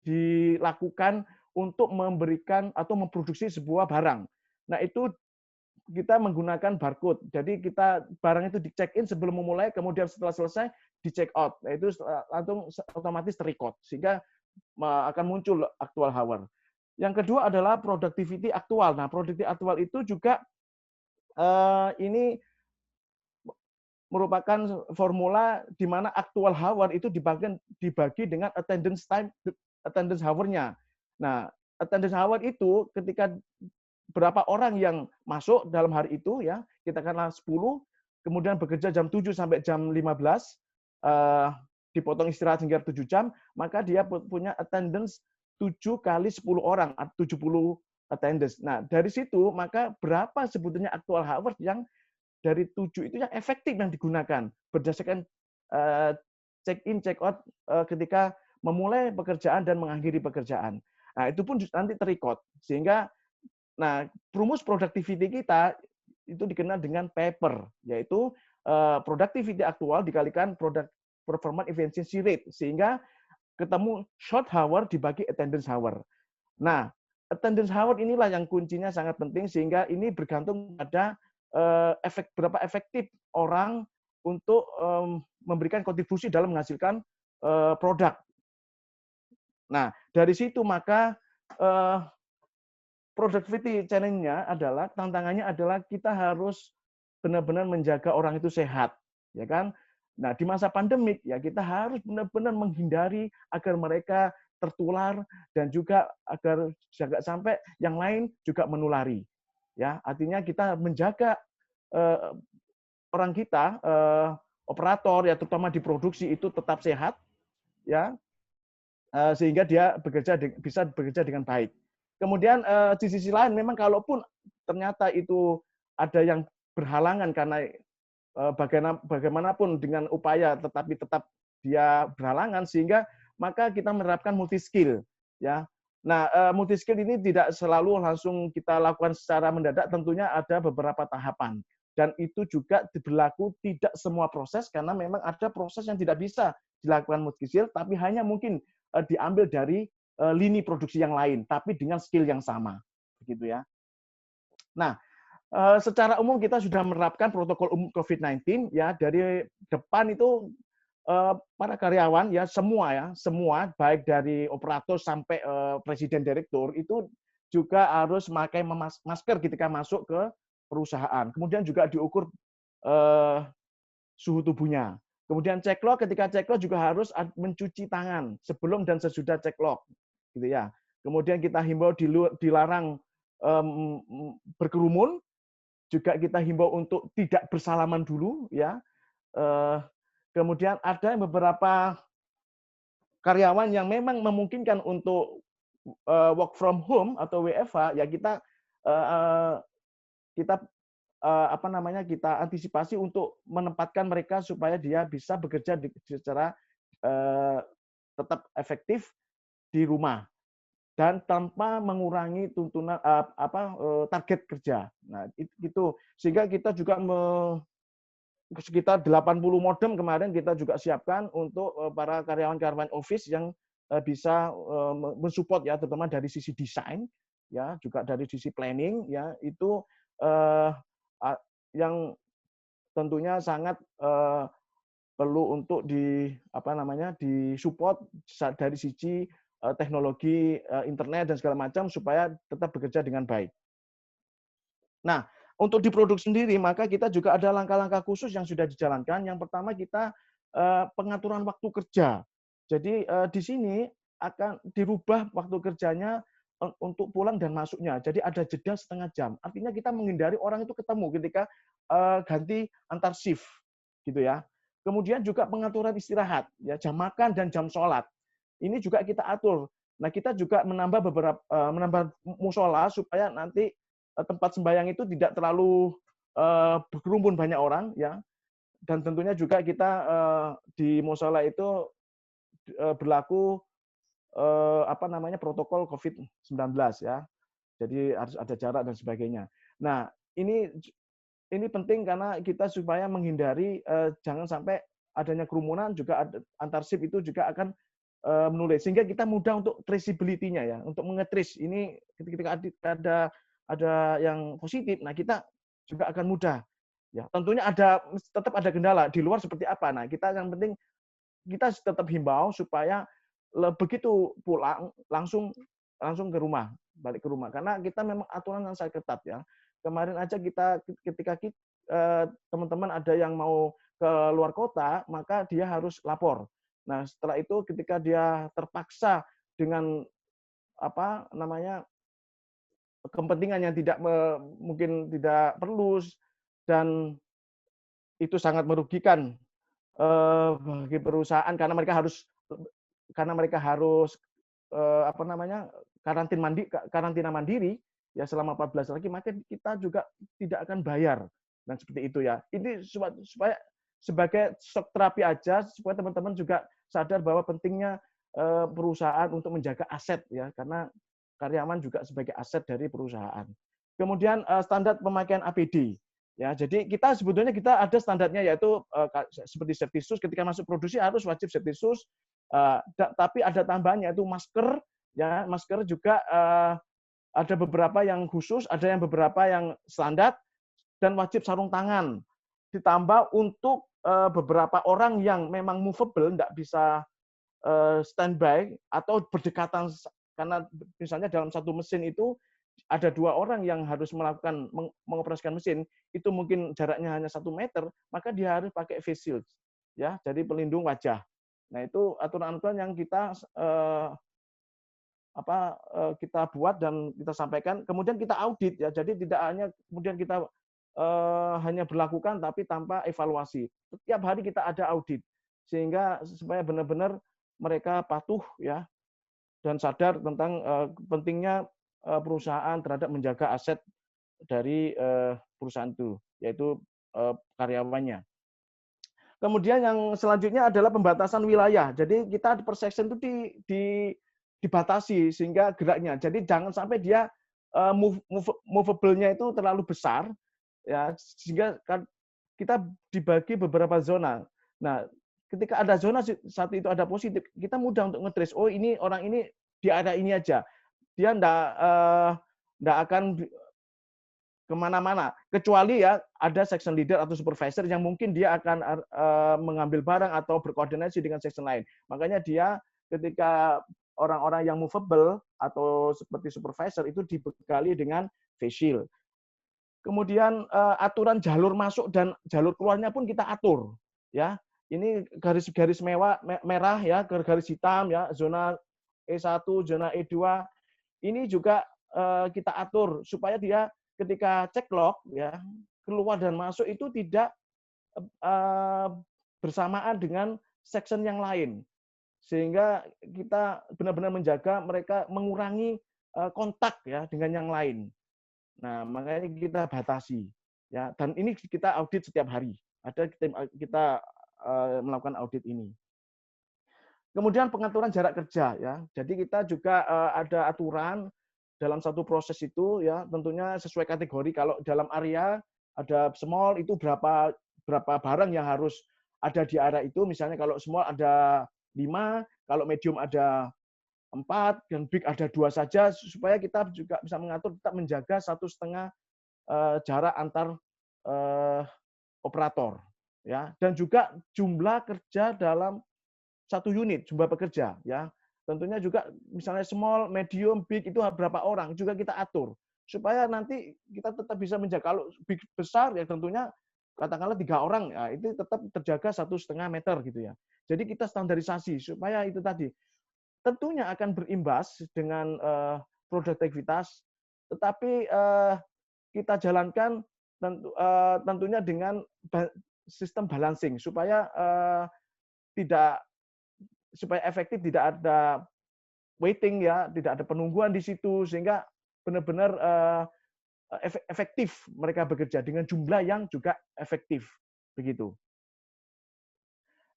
dilakukan untuk memberikan atau memproduksi sebuah barang. Nah, itu kita menggunakan barcode. Jadi kita barang itu di-check-in sebelum memulai, kemudian setelah selesai di-check out. Nah, itu langsung otomatis ter-record sehingga akan muncul actual hour. Yang kedua adalah productivity aktual. Nah, productivity aktual itu juga ini merupakan formula di mana actual hour itu dibagi dengan attendance hour-nya. Nah, attendance hour itu ketika berapa orang yang masuk dalam hari itu ya, kita katakanlah 10, kemudian bekerja jam 7 sampai jam 15, dipotong istirahat hingga 7 jam, maka dia punya attendance 7 kali 10 orang, 70 attendance. Nah, dari situ maka berapa sebetulnya actual hours yang dari 7 itu yang efektif yang digunakan berdasarkan check in, check out ketika memulai pekerjaan dan mengakhiri pekerjaan. Nah, itu pun nanti ter-record. Sehingga rumus productivity kita itu dikenal dengan paper, yaitu productivity aktual dikalikan performance efficiency rate, sehingga ketemu short hour dibagi attendance hour. Nah, attendance hour inilah yang kuncinya sangat penting, sehingga ini bergantung pada berapa efektif orang untuk memberikan kontribusi dalam menghasilkan produk. Nah, dari situ maka productivity challenge-nya adalah, tantangannya adalah kita harus benar-benar menjaga orang itu sehat, ya kan? Nah, di masa pandemik ya kita harus benar-benar menghindari agar mereka tertular dan juga agar jangan sampai yang lain juga menulari. Ya, artinya kita menjaga orang kita, operator ya terutama di produksi itu tetap sehat, ya, sehingga dia bisa bekerja dengan baik. Kemudian di sisi lain memang kalaupun ternyata itu ada yang berhalangan karena bagaimanapun dengan upaya tetapi tetap dia berhalangan, sehingga maka kita menerapkan multi skill ya. Nah, multi skill ini tidak selalu langsung kita lakukan secara mendadak, tentunya ada beberapa tahapan dan itu juga berlaku tidak semua proses karena memang ada proses yang tidak bisa dilakukan multi skill tapi hanya mungkin diambil dari lini produksi yang lain tapi dengan skill yang sama begitu ya. Nah, secara umum kita sudah menerapkan protokol umum COVID-19 ya, dari depan itu para karyawan ya semua baik dari operator sampai presiden direktur itu juga harus memakai masker ketika masuk ke perusahaan. Kemudian juga diukur suhu tubuhnya. Kemudian ceklo, ketika ceklo juga harus mencuci tangan sebelum dan sesudah ceklo, gitu ya. Kemudian kita himbau dilarang berkerumun, juga kita himbau untuk tidak bersalaman dulu, ya. Kemudian ada beberapa karyawan yang memang memungkinkan untuk work from home atau WFH, ya kita kita antisipasi untuk menempatkan mereka supaya dia bisa bekerja secara tetap efektif di rumah dan tanpa mengurangi tuntunan target kerja. Nah, itu sehingga kita juga sekitar 80 modem kemarin kita juga siapkan untuk para karyawan-karyawan office yang bisa mensupport ya, terutama dari sisi desain ya, juga dari sisi planning ya, itu yang tentunya sangat perlu untuk disupport dari sisi teknologi internet dan segala macam supaya tetap bekerja dengan baik. Nah, untuk di produk sendiri maka kita juga ada langkah-langkah khusus yang sudah dijalankan. Yang pertama kita pengaturan waktu kerja. Jadi di sini akan dirubah waktu kerjanya untuk pulang dan masuknya. Jadi ada jeda setengah jam. Artinya kita menghindari orang itu ketemu ketika ganti antar shift, gitu ya. Kemudian juga pengaturan istirahat, ya jam makan dan jam sholat. Ini juga kita atur. Nah, kita juga menambah musola supaya nanti tempat sembahyang itu tidak terlalu berkerumun banyak orang, ya. Dan tentunya juga kita di musola itu berlaku protokol COVID-19 ya. Jadi harus ada jarak dan sebagainya. Nah, ini penting karena kita supaya menghindari jangan sampai adanya kerumunan, juga antar shift itu juga akan menulis sehingga kita mudah untuk traceability-nya ya, untuk mengetrace ini ketika ada yang positif, nah kita juga akan mudah. Ya, tentunya tetap ada kendala di luar seperti apa. Nah, yang penting kita tetap himbau supaya begitu pulang langsung ke rumah, balik ke rumah. Karena kita memang aturan yang sangat ketat ya. Kemarin aja ketika teman-teman ada yang mau ke luar kota, maka dia harus lapor. Nah, setelah itu ketika dia terpaksa dengan kepentingan yang mungkin tidak perlu dan itu sangat merugikan bagi perusahaan karena mereka harus karantina mandiri ya selama 14 hari, maka kita juga tidak akan bayar dan seperti itu ya. Ini supaya sebagai shock terapi aja supaya teman-teman juga sadar bahwa pentingnya perusahaan untuk menjaga aset ya, karena karyawan juga sebagai aset dari perusahaan. Kemudian standar pemakaian APD. Ya, jadi sebetulnya kita ada standarnya yaitu seperti safety shoes ketika masuk produksi harus wajib safety shoes, tapi ada tambahannya itu masker ya, masker juga ada beberapa yang khusus, ada yang beberapa yang standar dan wajib sarung tangan. Ditambah untuk beberapa orang yang memang movable tidak bisa standby atau berdekatan karena misalnya dalam satu mesin itu ada 2 orang yang harus mengoperasikan mesin, itu mungkin jaraknya hanya 1 meter, maka dia harus pakai face shield, ya, jadi pelindung wajah. Nah, itu aturan-aturan yang kita kita buat dan kita sampaikan. Kemudian kita audit, ya, jadi tidak hanya kemudian kita hanya berlakukan tapi tanpa evaluasi. Setiap hari kita ada audit, sehingga supaya benar-benar mereka patuh, ya, dan sadar tentang pentingnya perusahaan terhadap menjaga aset dari perusahaan itu, yaitu karyawannya. Kemudian yang selanjutnya adalah pembatasan wilayah. Jadi kita per section itu dibatasi sehingga geraknya. Jadi jangan sampai dia movable-nya itu terlalu besar, ya, sehingga kita dibagi beberapa zona. Nah, ketika ada zona satu itu ada positif, kita mudah untuk nge-trace. Oh, ini orang ini di area ini aja. Dia enggak akan kemana-mana, kecuali ya ada section leader atau supervisor yang mungkin dia akan mengambil barang atau berkoordinasi dengan section lain. Makanya dia ketika orang-orang yang movable atau seperti supervisor itu dibekali dengan face shield. Kemudian aturan jalur masuk dan jalur keluarnya pun kita atur, ya. Ini garis-garis merah ya, garis hitam ya, zona E1, zona E2. Ini juga kita atur supaya dia ketika cek log ya, keluar dan masuk itu tidak bersamaan dengan section yang lain. Sehingga kita benar-benar menjaga mereka mengurangi kontak ya dengan yang lain. Nah, makanya kita batasi ya, dan ini kita audit setiap hari. Ada kita melakukan audit ini. Kemudian pengaturan jarak kerja ya. Jadi kita juga ada aturan dalam satu proses itu ya, tentunya sesuai kategori. Kalau dalam area ada small itu berapa barang yang harus ada di area itu. Misalnya kalau small ada 5, kalau medium ada 4, dan big ada 2 saja, supaya kita juga bisa mengatur tetap menjaga 1,5 jarak antar operator ya, dan juga jumlah kerja dalam satu unit, jumlah pekerja ya. Tentunya juga misalnya small, medium, big itu berapa orang juga kita atur supaya nanti kita tetap bisa menjaga. Kalau big besar ya tentunya katakanlah 3 orang ya, itu tetap terjaga 1,5 meter gitu ya. Jadi kita standarisasi supaya itu tadi tentunya akan berimbas dengan produktivitas, tetapi kita jalankan tentunya dengan sistem balancing supaya supaya efektif, tidak ada waiting ya, tidak ada penungguan di situ, sehingga benar-benar efektif mereka bekerja dengan jumlah yang juga efektif begitu.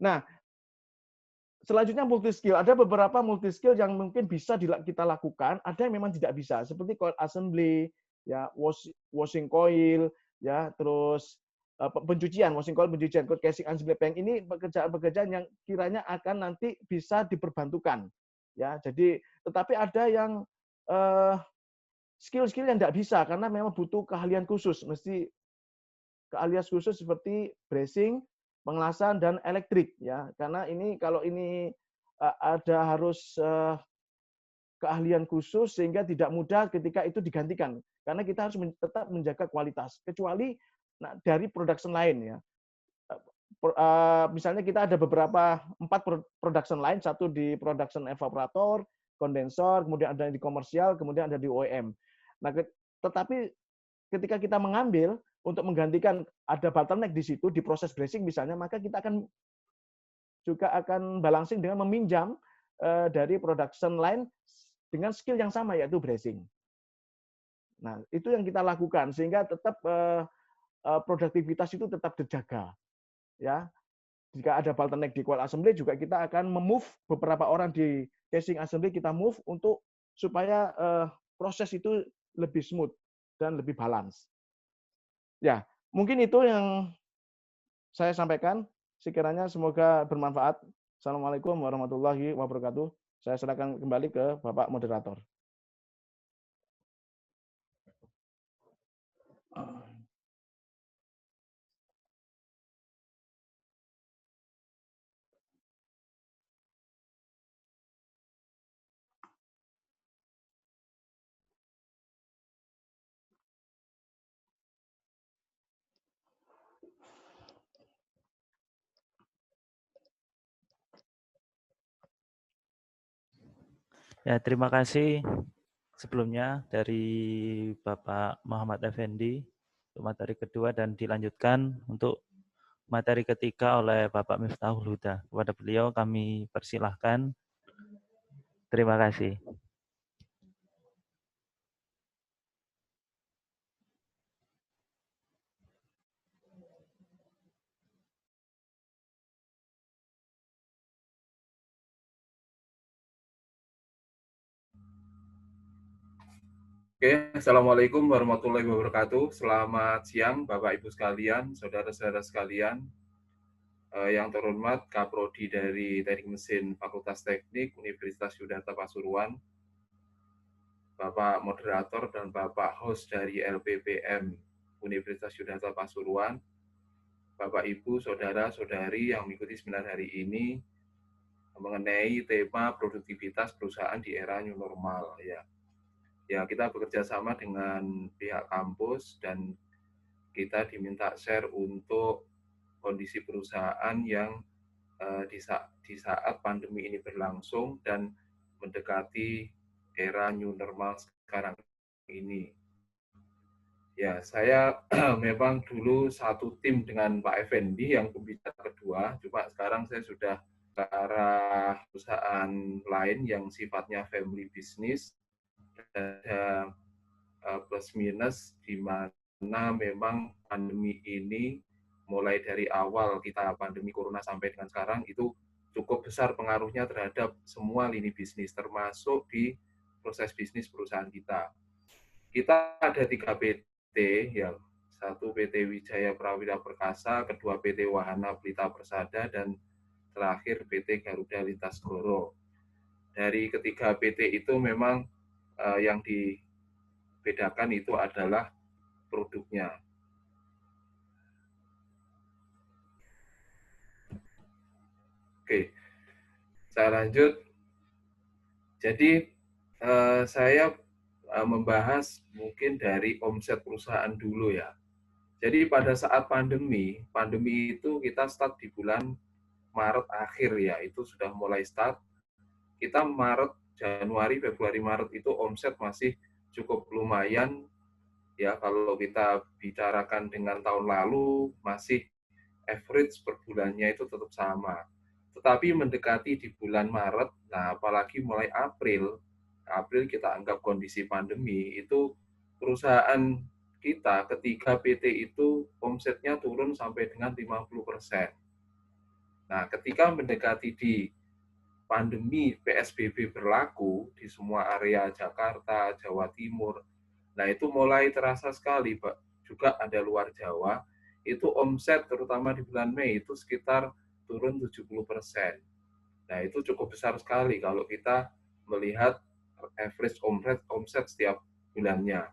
Nah, selanjutnya multi skill. Ada beberapa multi skill yang mungkin bisa kita lakukan, ada yang memang tidak bisa, seperti coil assembly, ya, washing coil, ya, terus pencucian, washing coil, pencucian, coil casing, assembly bank. Ini pekerjaan-pekerjaan yang kiranya akan nanti bisa diperbantukan, ya. Jadi, tetapi ada yang skill-skill yang tidak bisa karena memang butuh keahlian khusus, mesti keahlian khusus seperti bracing, pengelasan, dan elektrik ya. Karena ini kalau ini ada harus keahlian khusus sehingga tidak mudah ketika itu digantikan. Karena kita harus tetap menjaga kualitas. Kecuali dari production lain ya. Misalnya kita ada beberapa 4 production line, satu di production evaporator, kondensor, kemudian ada di komersial, kemudian ada di OEM. Nah, tetapi ketika kita mengambil untuk menggantikan ada bottleneck di situ di proses bracing misalnya, maka kita akan balancing dengan meminjam dari production line dengan skill yang sama yaitu bracing. Nah, itu yang kita lakukan sehingga tetap produktivitas itu tetap terjaga. Ya. Jika ada bottleneck di coil assembly juga kita akan memove beberapa orang di casing assembly, kita move untuk supaya proses itu lebih smooth dan lebih balance. Ya, mungkin itu yang saya sampaikan. Sekiranya semoga bermanfaat. Assalamualaikum warahmatullahi wabarakatuh. Saya serahkan kembali ke Bapak Moderator. Ya, terima kasih sebelumnya dari Bapak Muhammad Effendi untuk materi kedua dan dilanjutkan untuk materi ketiga oleh Bapak Miftahul Huda. Kepada beliau kami persilahkan. Terima kasih. Oke, Assalamualaikum warahmatullahi wabarakatuh. Selamat siang, Bapak Ibu sekalian, saudara-saudara sekalian. Yang terhormat Kaprodi dari Teknik Mesin Fakultas Teknik Universitas Yudharta Pasuruan, Bapak moderator dan Bapak host dari LPPM Universitas Yudhata Pasuruan, Bapak Ibu, saudara-saudari yang mengikuti seminar hari ini mengenai tema produktivitas perusahaan di era new normal ya. Ya, kita bekerja sama dengan pihak kampus dan kita diminta share untuk kondisi perusahaan yang di saat pandemi ini berlangsung dan mendekati era new normal sekarang ini. Ya, saya memang dulu satu tim dengan Pak Effendi yang pembicara kedua, cuma sekarang saya sudah ke arah perusahaan lain yang sifatnya family business, ada plus minus di mana memang pandemi ini mulai dari awal kita pandemi corona sampai dengan sekarang itu cukup besar pengaruhnya terhadap semua lini bisnis termasuk di proses bisnis perusahaan kita. Kita ada 3 PT ya, satu PT Wijaya Prawira Perkasa, kedua PT Wahana Pelita Persada dan terakhir PT Garuda Lintas Goro. Dari ketiga PT itu memang yang dibedakan itu adalah produknya. Oke, saya lanjut. Jadi saya membahas mungkin dari omset perusahaan dulu ya. Jadi pada saat pandemi itu kita start di bulan Maret akhir ya, itu sudah mulai start. Kita Maret, Januari, Februari, Maret itu omset masih cukup lumayan ya, kalau kita bicarakan dengan tahun lalu masih average per bulannya itu tetap sama. Tetapi mendekati di bulan Maret, nah apalagi mulai April kita anggap kondisi pandemi, itu perusahaan kita ketiga PT itu omsetnya turun sampai dengan 50%. Nah, ketika mendekati di pandemi PSBB berlaku di semua area Jakarta, Jawa Timur, nah itu mulai terasa sekali, Pak. Juga ada luar Jawa, itu omset terutama di bulan Mei itu sekitar turun 70%. Nah, itu cukup besar sekali kalau kita melihat average omset setiap bulannya.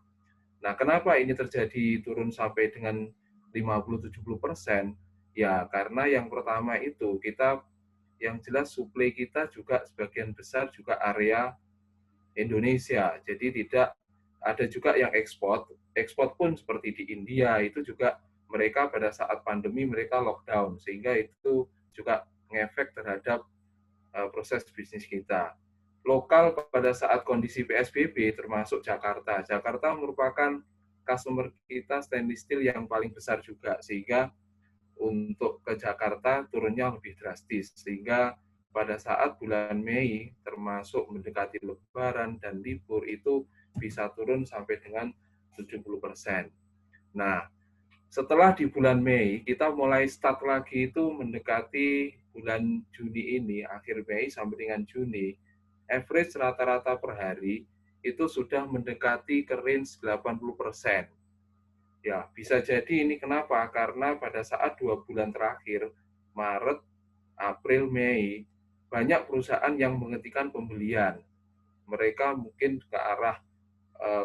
Nah, kenapa ini terjadi turun sampai dengan 50-70%? Ya, karena yang pertama itu kita yang jelas suplai kita juga sebagian besar juga area Indonesia. Jadi tidak ada juga yang ekspor. Ekspor pun seperti di India itu juga mereka pada saat pandemi mereka lockdown sehingga itu juga ngefek terhadap proses bisnis kita. Lokal pada saat kondisi PSBB termasuk Jakarta. Jakarta merupakan customer kita stainless steel yang paling besar juga sehingga untuk ke Jakarta turunnya lebih drastis sehingga pada saat bulan Mei termasuk mendekati Lebaran dan libur itu bisa turun sampai dengan 70%. Nah, setelah di bulan Mei kita mulai start lagi itu mendekati bulan Juni ini, akhir Mei sampai dengan Juni, average rata-rata per hari itu sudah mendekati ke range 80%. Ya, bisa jadi ini kenapa? Karena pada saat 2 bulan terakhir, Maret, April, Mei, banyak perusahaan yang menghentikan pembelian. Mereka mungkin ke arah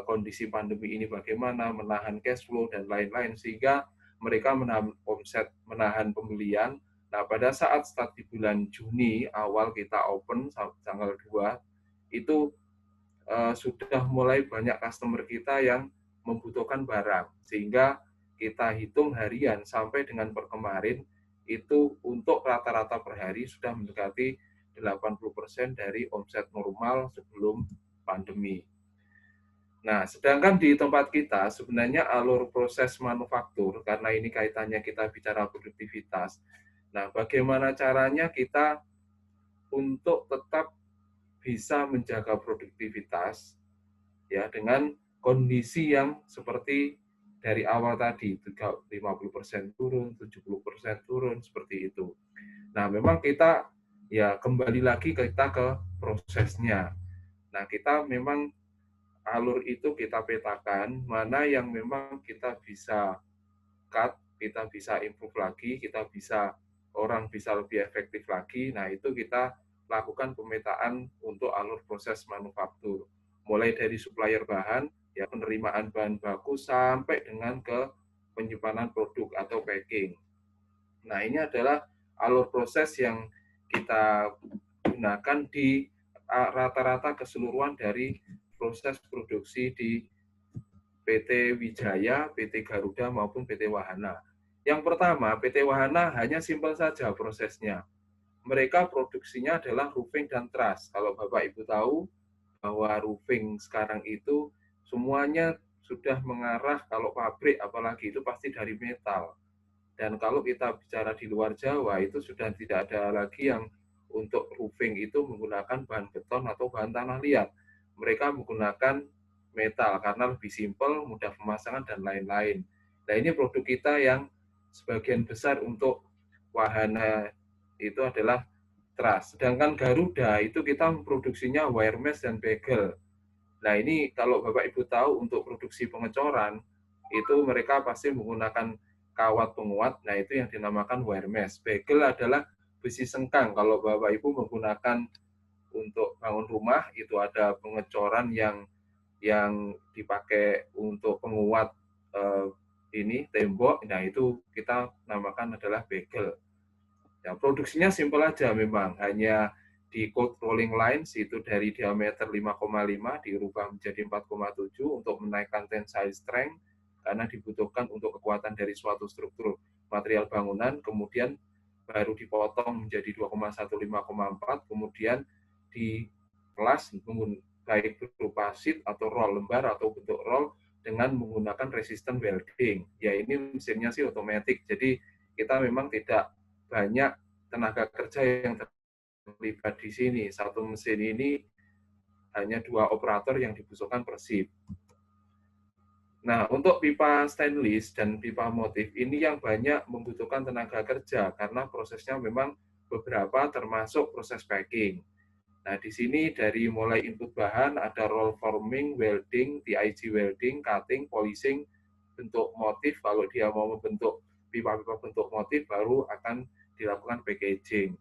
kondisi pandemi ini bagaimana, menahan cash flow dan lain-lain, sehingga mereka menahan omset, menahan pembelian. Nah, pada saat start di bulan Juni, awal kita open, tanggal 2, itu sudah mulai banyak customer kita yang membutuhkan barang, sehingga kita hitung harian sampai dengan per kemarin, itu untuk rata-rata per hari sudah mendekati 80% dari omset normal sebelum pandemi. Nah, sedangkan di tempat kita sebenarnya alur proses manufaktur, karena ini kaitannya kita bicara produktivitas. Nah, bagaimana caranya kita untuk tetap bisa menjaga produktivitas ya dengan kondisi yang seperti dari awal tadi, 50% turun, 70% turun, seperti itu. Nah, memang kita ya kembali lagi kita ke prosesnya. Nah, kita memang alur itu kita petakan, mana yang memang kita bisa cut, kita bisa improve lagi, kita bisa orang bisa lebih efektif lagi. Nah, itu kita lakukan pemetaan untuk alur proses manufaktur. mulai dari supplier bahan, ya penerimaan bahan baku sampai dengan ke penyimpanan produk atau packing. Nah, ini adalah alur proses yang kita gunakan di rata-rata keseluruhan dari proses produksi di PT Wijaya, PT Garuda maupun PT Wahana. Yang pertama, PT Wahana hanya simpel saja prosesnya. Mereka produksinya adalah roofing dan truss. Kalau Bapak Ibu tahu bahwa roofing sekarang itu semuanya sudah mengarah, kalau pabrik apalagi itu pasti dari metal. Dan kalau kita bicara di luar Jawa itu sudah tidak ada lagi yang untuk roofing itu menggunakan bahan beton atau bahan tanah liat. Mereka menggunakan metal karena lebih simpel, mudah pemasangan dan lain-lain. Nah, ini produk kita yang sebagian besar untuk Wahana itu adalah truss. Sedangkan Garuda itu kita produksinya wire mesh dan bagel. Nah, ini kalau Bapak Ibu tahu untuk produksi pengecoran itu mereka pasti menggunakan kawat penguat. Nah, itu yang dinamakan wire mesh. Bagel adalah besi sengkang. Kalau Bapak Ibu menggunakan untuk bangun rumah itu ada pengecoran yang dipakai untuk penguat ini tembok. Nah, itu kita namakan adalah bagel. Ya, produksinya simpel aja memang, hanya di cold rolling lines itu dari diameter 5,5 dirubah menjadi 4,7 untuk menaikkan tensile strength karena dibutuhkan untuk kekuatan dari suatu struktur material bangunan, kemudian baru dipotong menjadi 2,1 5,4, kemudian dikelas baik berupa sheet atau roll lembar atau bentuk roll dengan menggunakan resistant welding. Ya, ini mesinnya sih otomatis, jadi kita memang tidak banyak tenaga kerja yang terlibat di sini. Satu mesin ini hanya 2 operator yang dibutuhkan per shift. Nah, untuk pipa stainless dan pipa motif ini yang banyak membutuhkan tenaga kerja karena prosesnya memang beberapa termasuk proses packing. Nah, di sini dari mulai input bahan ada roll forming, welding, TIG welding, cutting, polishing, bentuk motif. Kalau dia mau membentuk pipa-pipa bentuk motif baru akan dilakukan packaging.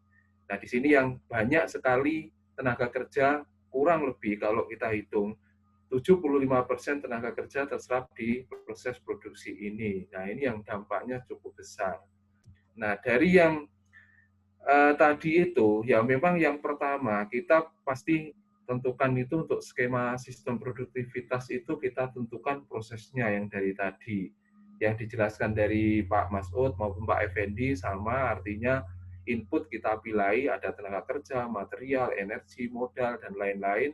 Nah, di sini yang banyak sekali tenaga kerja, kurang lebih kalau kita hitung 75% tenaga kerja terserap di proses produksi ini. Nah, ini yang dampaknya cukup besar. Nah, dari yang tadi itu, ya memang yang pertama kita pasti tentukan itu untuk skema sistem produktivitas itu kita tentukan prosesnya yang dari tadi. Yang dijelaskan dari Pak Masud maupun Pak Effendi sama, artinya input kita pilih ada tenaga kerja, material, energi, modal, dan lain-lain.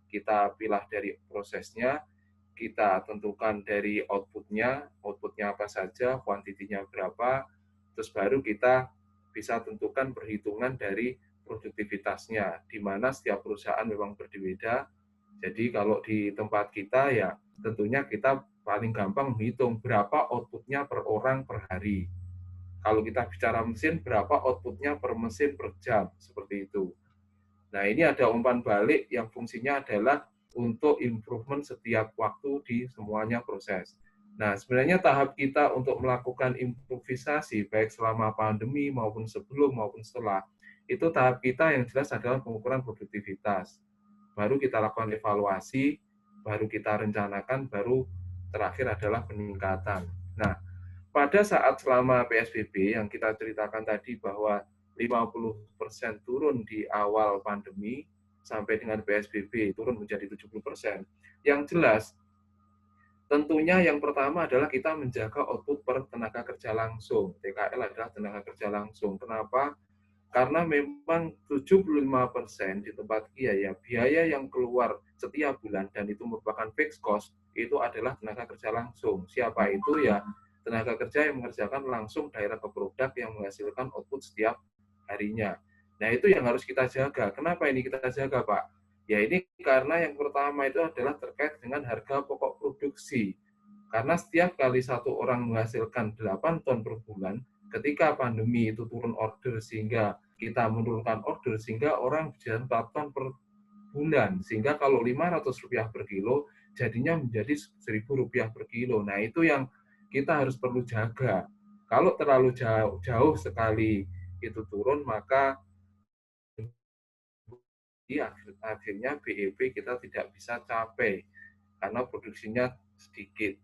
Kita pilih dari prosesnya, kita tentukan dari outputnya apa saja, kuantitinya berapa, terus baru kita bisa tentukan perhitungan dari produktivitasnya, di mana setiap perusahaan memang berbeda. Jadi kalau di tempat kita ya tentunya kita paling gampang menghitung berapa outputnya per orang per hari. Kalau kita bicara mesin, berapa outputnya per mesin per jam, seperti itu. Nah, ini ada umpan balik yang fungsinya adalah untuk improvement setiap waktu di semuanya proses. Nah, sebenarnya tahap kita untuk melakukan improvisasi, baik selama pandemi maupun sebelum maupun setelah, itu tahap kita yang jelas adalah pengukuran produktivitas. Baru kita lakukan evaluasi, baru kita rencanakan, baru terakhir adalah peningkatan. Nah, pada saat selama PSBB yang kita ceritakan tadi bahwa 50% turun di awal pandemi, sampai dengan PSBB turun menjadi 70%. Yang jelas, tentunya yang pertama adalah kita menjaga output per tenaga kerja langsung. TKL adalah tenaga kerja langsung. Kenapa? Karena memang 75% di tempat biaya yang keluar setiap bulan dan itu merupakan fixed cost, itu adalah tenaga kerja langsung. Siapa itu? Ya tenaga kerja yang mengerjakan langsung daerah ke produk yang menghasilkan output setiap harinya. Nah, itu yang harus kita jaga. Kenapa ini kita jaga, Pak? Ya, ini karena yang pertama itu adalah terkait dengan harga pokok produksi. Karena setiap kali satu orang menghasilkan 8 ton per bulan, ketika pandemi itu turun order sehingga kita menurunkan order, sehingga orang bisa 4 ton per bulan. Sehingga kalau Rp500 per kilo, jadinya menjadi Rp1.000 per kilo. Nah, itu yang kita harus perlu jaga. Kalau terlalu jauh sekali itu turun, maka akhirnya BEP kita tidak bisa capai karena produksinya sedikit.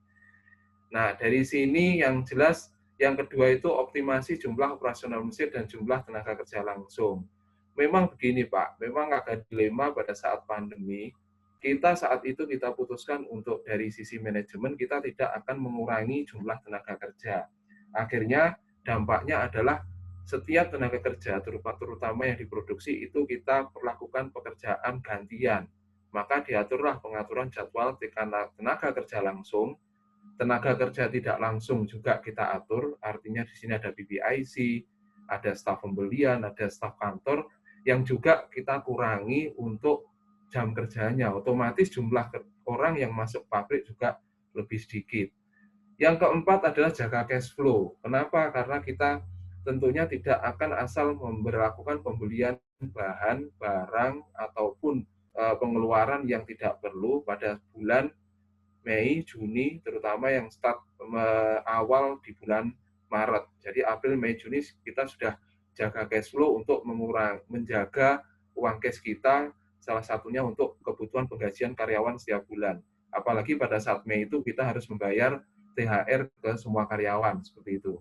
Nah, dari sini yang jelas yang kedua itu optimasi jumlah operasional mesin dan jumlah tenaga kerja langsung. Memang begini Pak, memang agak dilema pada saat pandemi. Kita saat itu kita putuskan untuk dari sisi manajemen kita tidak akan mengurangi jumlah tenaga kerja. Akhirnya dampaknya adalah setiap tenaga kerja, terutama yang diproduksi itu kita perlakukan pekerjaan gantian. Maka diaturlah pengaturan jadwal tenaga kerja langsung. Tenaga kerja tidak langsung juga kita atur, artinya di sini ada BPIC, ada staf pembelian, ada staf kantor, yang juga kita kurangi untuk jam kerjanya. Otomatis jumlah orang yang masuk pabrik juga lebih sedikit. Yang keempat adalah jaga cash flow. Kenapa? Karena kita tentunya tidak akan asal memberlakukan pembelian bahan, barang, ataupun pengeluaran yang tidak perlu pada bulan Mei, Juni, terutama yang start awal di bulan Maret. Jadi April, Mei, Juni kita sudah jaga cash flow untuk menjaga uang cash kita, salah satunya untuk kebutuhan penggajian karyawan setiap bulan. Apalagi pada saat Mei itu kita harus membayar THR ke semua karyawan, seperti itu.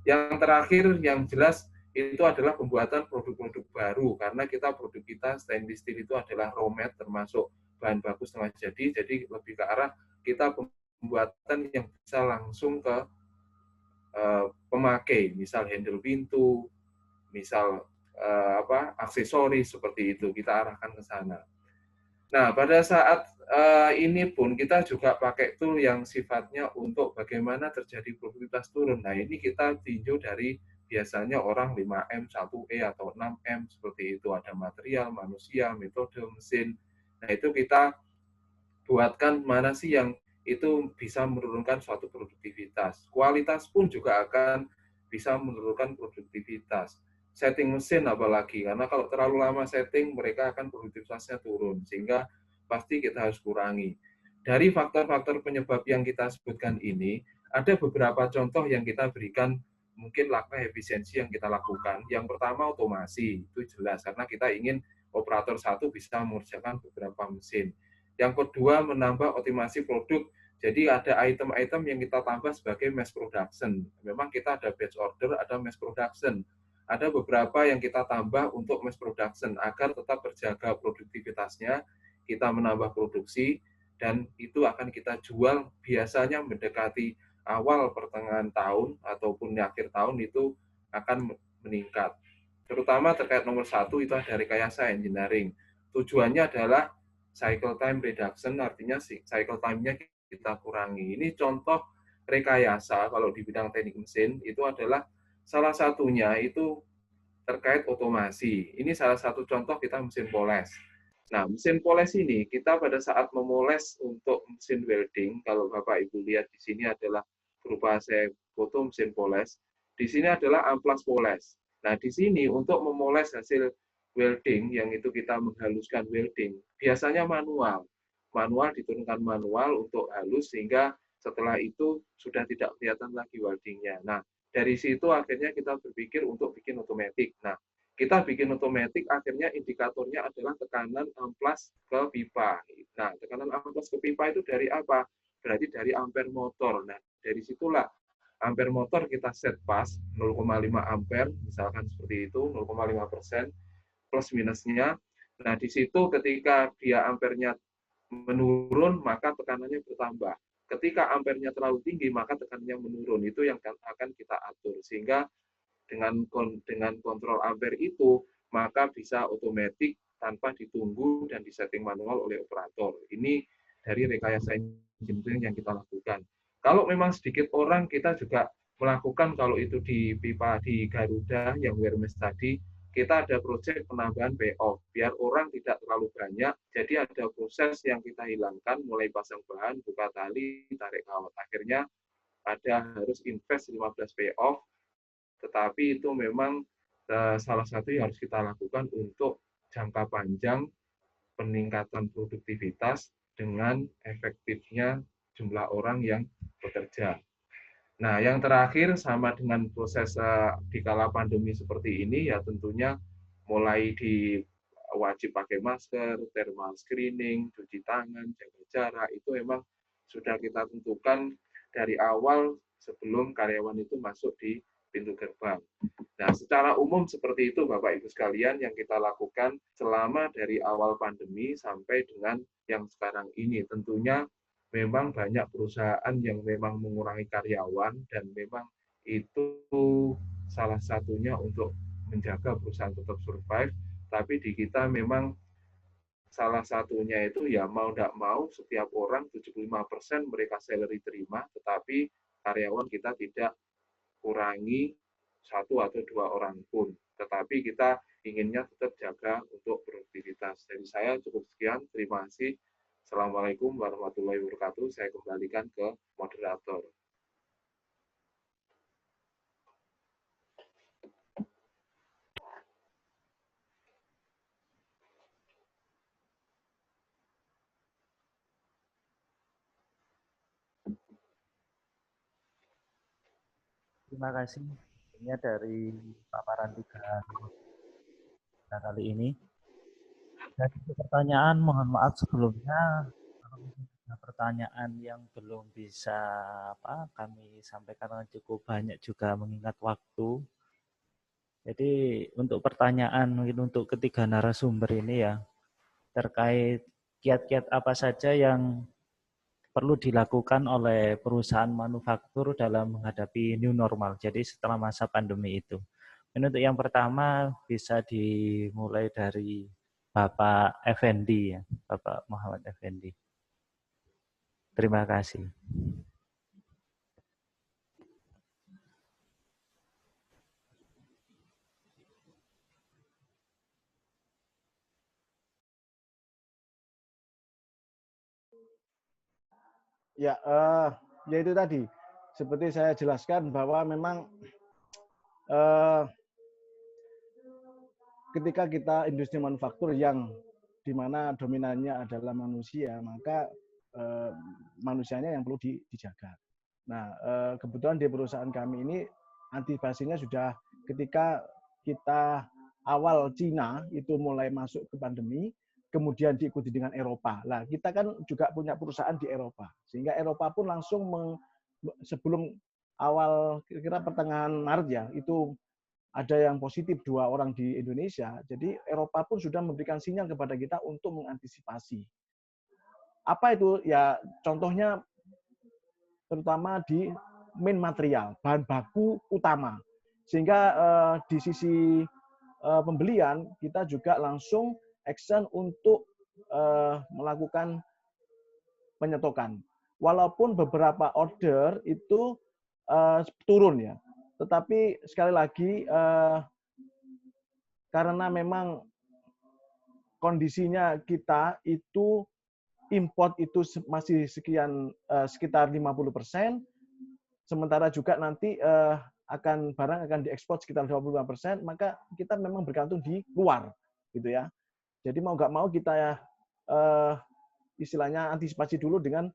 Yang terakhir, yang jelas itu adalah pembuatan produk-produk baru, karena produk kita stainless steel itu adalah raw mat, termasuk bahan baku setengah jadi lebih ke arah kita pembuatan yang bisa langsung ke pemakai, misal handle pintu, misal aksesoris seperti itu, kita arahkan ke sana. Nah, pada saat ini pun kita juga pakai tool yang sifatnya untuk bagaimana terjadi produktivitas turun. Nah, ini kita tinjau dari biasanya orang 5M, 1E, atau 6M, seperti itu. Ada material, manusia, metode, mesin. Nah, itu kita buatkan mana sih yang itu bisa menurunkan suatu produktivitas. Kualitas pun juga akan bisa menurunkan produktivitas. Setting mesin apalagi, karena kalau terlalu lama setting, mereka akan produktivitasnya turun, sehingga pasti kita harus kurangi. Dari faktor-faktor penyebab yang kita sebutkan ini, ada beberapa contoh yang kita berikan, mungkin langkah efisiensi yang kita lakukan. Yang pertama, otomasi, itu jelas, karena kita ingin operator satu bisa mengerjakan beberapa mesin. Yang kedua, menambah optimasi produk. Jadi ada item-item yang kita tambah sebagai mass production. Memang kita ada batch order, ada mass production. Ada beberapa yang kita tambah untuk mass production agar tetap terjaga produktivitasnya, kita menambah produksi, dan itu akan kita jual biasanya mendekati awal pertengahan tahun ataupun akhir tahun itu akan meningkat. Terutama terkait nomor 1 itu ada rekayasa engineering. Tujuannya adalah cycle time reduction, artinya cycle time-nya kita kurangi. Ini contoh rekayasa kalau di bidang teknik mesin itu adalah salah satunya itu terkait otomasi. Ini salah satu contoh kita mesin poles. Nah, mesin poles ini kita pada saat memoles untuk mesin welding, kalau Bapak Ibu lihat di sini adalah berupa saya foto mesin poles. Di sini adalah amplas poles. Nah, di sini untuk memoles hasil welding, yang itu kita menghaluskan welding, biasanya manual. Manual diturunkan manual untuk halus, sehingga setelah itu sudah tidak kelihatan lagi weldingnya. Nah, dari situ akhirnya kita berpikir untuk bikin otomatis. Nah, kita bikin otomatis, akhirnya indikatornya adalah tekanan amplas ke pipa. Nah, tekanan amplas ke pipa itu dari apa? Berarti dari ampere motor. Nah, dari situlah ampere motor kita set pas 0,5 ampere, misalkan seperti itu, 0,5% plus minusnya. Nah, di situ ketika dia ampernya menurun, maka tekanannya bertambah. Ketika ampernya terlalu tinggi, maka tekanannya menurun. Itu yang akan kita atur. Sehingga dengan kontrol ampere itu, maka bisa otomatis tanpa ditunggu dan disetting manual oleh operator. Ini dari rekayasa engineering yang kita lakukan. Kalau memang sedikit orang, kita juga melakukan, kalau itu di pipa di Garuda yang Hermes tadi, kita ada proyek penambahan payoff, biar orang tidak terlalu banyak, jadi ada proses yang kita hilangkan, mulai pasang bahan, buka tali, tarik kawat. Akhirnya ada harus invest 15 payoff, tetapi itu memang salah satu yang harus kita lakukan untuk jangka panjang peningkatan produktivitas dengan efektifnya jumlah orang yang bekerja. Nah, yang terakhir sama dengan proses di kala pandemi seperti ini, ya tentunya mulai di wajib pakai masker, thermal screening, cuci tangan, jaga jarak, itu memang sudah kita tentukan dari awal sebelum karyawan itu masuk di pintu gerbang. Nah, secara umum seperti itu Bapak Ibu sekalian yang kita lakukan selama dari awal pandemi sampai dengan yang sekarang ini. Tentunya memang banyak perusahaan yang memang mengurangi karyawan dan memang itu salah satunya untuk menjaga perusahaan tetap survive, tapi di kita memang salah satunya itu ya mau tidak mau setiap orang 75% mereka salary terima, tetapi karyawan kita tidak kurangi 1 atau 2 orang pun. Tetapi kita inginnya tetap jaga untuk produktivitas. Dari saya cukup sekian. Terima kasih. Assalamualaikum warahmatullahi wabarakatuh. Saya kembalikan ke moderator. Terima kasih. Ini dari paparan 3 kali ini. Dan pertanyaan, mohon maaf sebelumnya, kalau ada pertanyaan yang belum bisa kami sampaikan karena cukup banyak juga mengingat waktu. Jadi untuk pertanyaan mungkin untuk ketiga narasumber ini ya, terkait kiat-kiat apa saja yang perlu dilakukan oleh perusahaan manufaktur dalam menghadapi new normal. Jadi setelah masa pandemi itu. Ini untuk yang pertama bisa dimulai dari Bapak Effendi ya, Bapak Muhammad Effendi. Terima kasih. Ya, ya itu tadi. Seperti saya jelaskan bahwa memang ketika kita industri manufaktur yang di mana dominannya adalah manusia, maka manusianya yang perlu dijaga. Nah, kebetulan di perusahaan kami ini antisipasinya sudah ketika kita awal Cina itu mulai masuk ke pandemi, kemudian diikuti dengan Eropa. Nah, kita kan juga punya perusahaan di Eropa, sehingga Eropa pun langsung sebelum awal kira-kira pertengahan Maret ya, itu ada yang positif 2 orang di Indonesia. Jadi Eropa pun sudah memberikan sinyal kepada kita untuk mengantisipasi. Apa itu? Ya contohnya terutama di main material, bahan baku utama. Sehingga di sisi pembelian kita juga langsung action untuk melakukan penyetokan. Walaupun beberapa order itu turun ya, tetapi sekali lagi karena memang kondisinya kita itu import itu masih sekitar 50%, sementara juga nanti barang akan diekspor sekitar 25%, maka kita memang bergantung di luar, gitu ya. Jadi mau nggak mau kita istilahnya antisipasi dulu dengan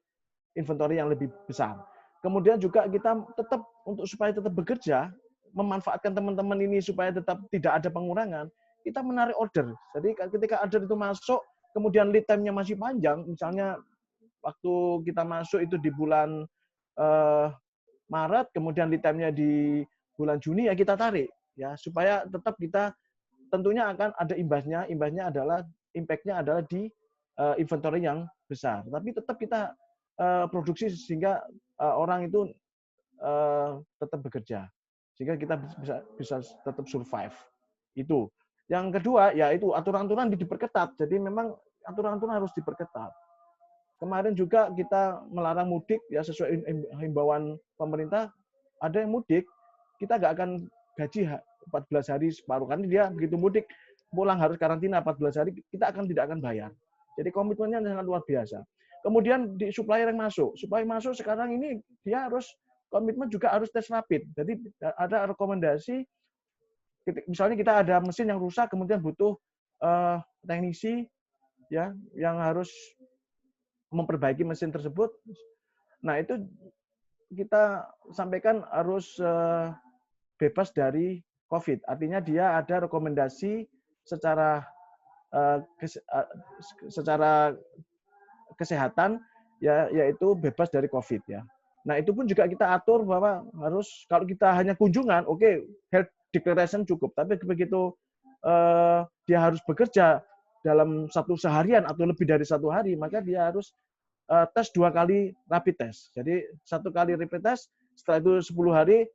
inventory yang lebih besar. Kemudian juga kita tetap supaya tetap bekerja, memanfaatkan teman-teman ini supaya tetap tidak ada pengurangan, kita menarik order. Jadi ketika order itu masuk, kemudian lead time-nya masih panjang, misalnya waktu kita masuk itu di bulan Maret, kemudian lead time-nya di bulan Juni, ya kita tarik, ya supaya tetap kita tentunya akan ada imbasnya. Imbasnya adalah impact-nya adalah di inventory yang besar. Tapi tetap kita produksi sehingga orang itu tetap bekerja, sehingga kita bisa tetap survive. Itu. Yang kedua, yaitu aturan-aturan diperketat. Jadi memang aturan-aturan harus diperketat. Kemarin juga kita melarang mudik ya sesuai himbauan pemerintah. Ada yang mudik, kita nggak akan gaji 14 hari separuh. Karena dia begitu mudik, pulang harus karantina 14 hari, kita tidak akan bayar. Jadi komitmennya sangat luar biasa. Kemudian di supplier yang masuk. Supplier masuk sekarang ini dia harus komitmen juga harus tes rapid. Jadi ada rekomendasi, misalnya kita ada mesin yang rusak, kemudian butuh teknisi ya yang harus memperbaiki mesin tersebut. Nah, itu kita sampaikan harus bebas dari COVID. Artinya dia ada rekomendasi secara secara kesehatan ya, yaitu bebas dari COVID ya. Nah, itu pun juga kita atur bahwa harus, kalau kita hanya kunjungan, oke, health declaration cukup, tapi begitu dia harus bekerja dalam seharian atau lebih dari 1 hari, maka dia harus tes 2 kali rapid test. Jadi 1 kali rapid test, setelah itu 10 hari,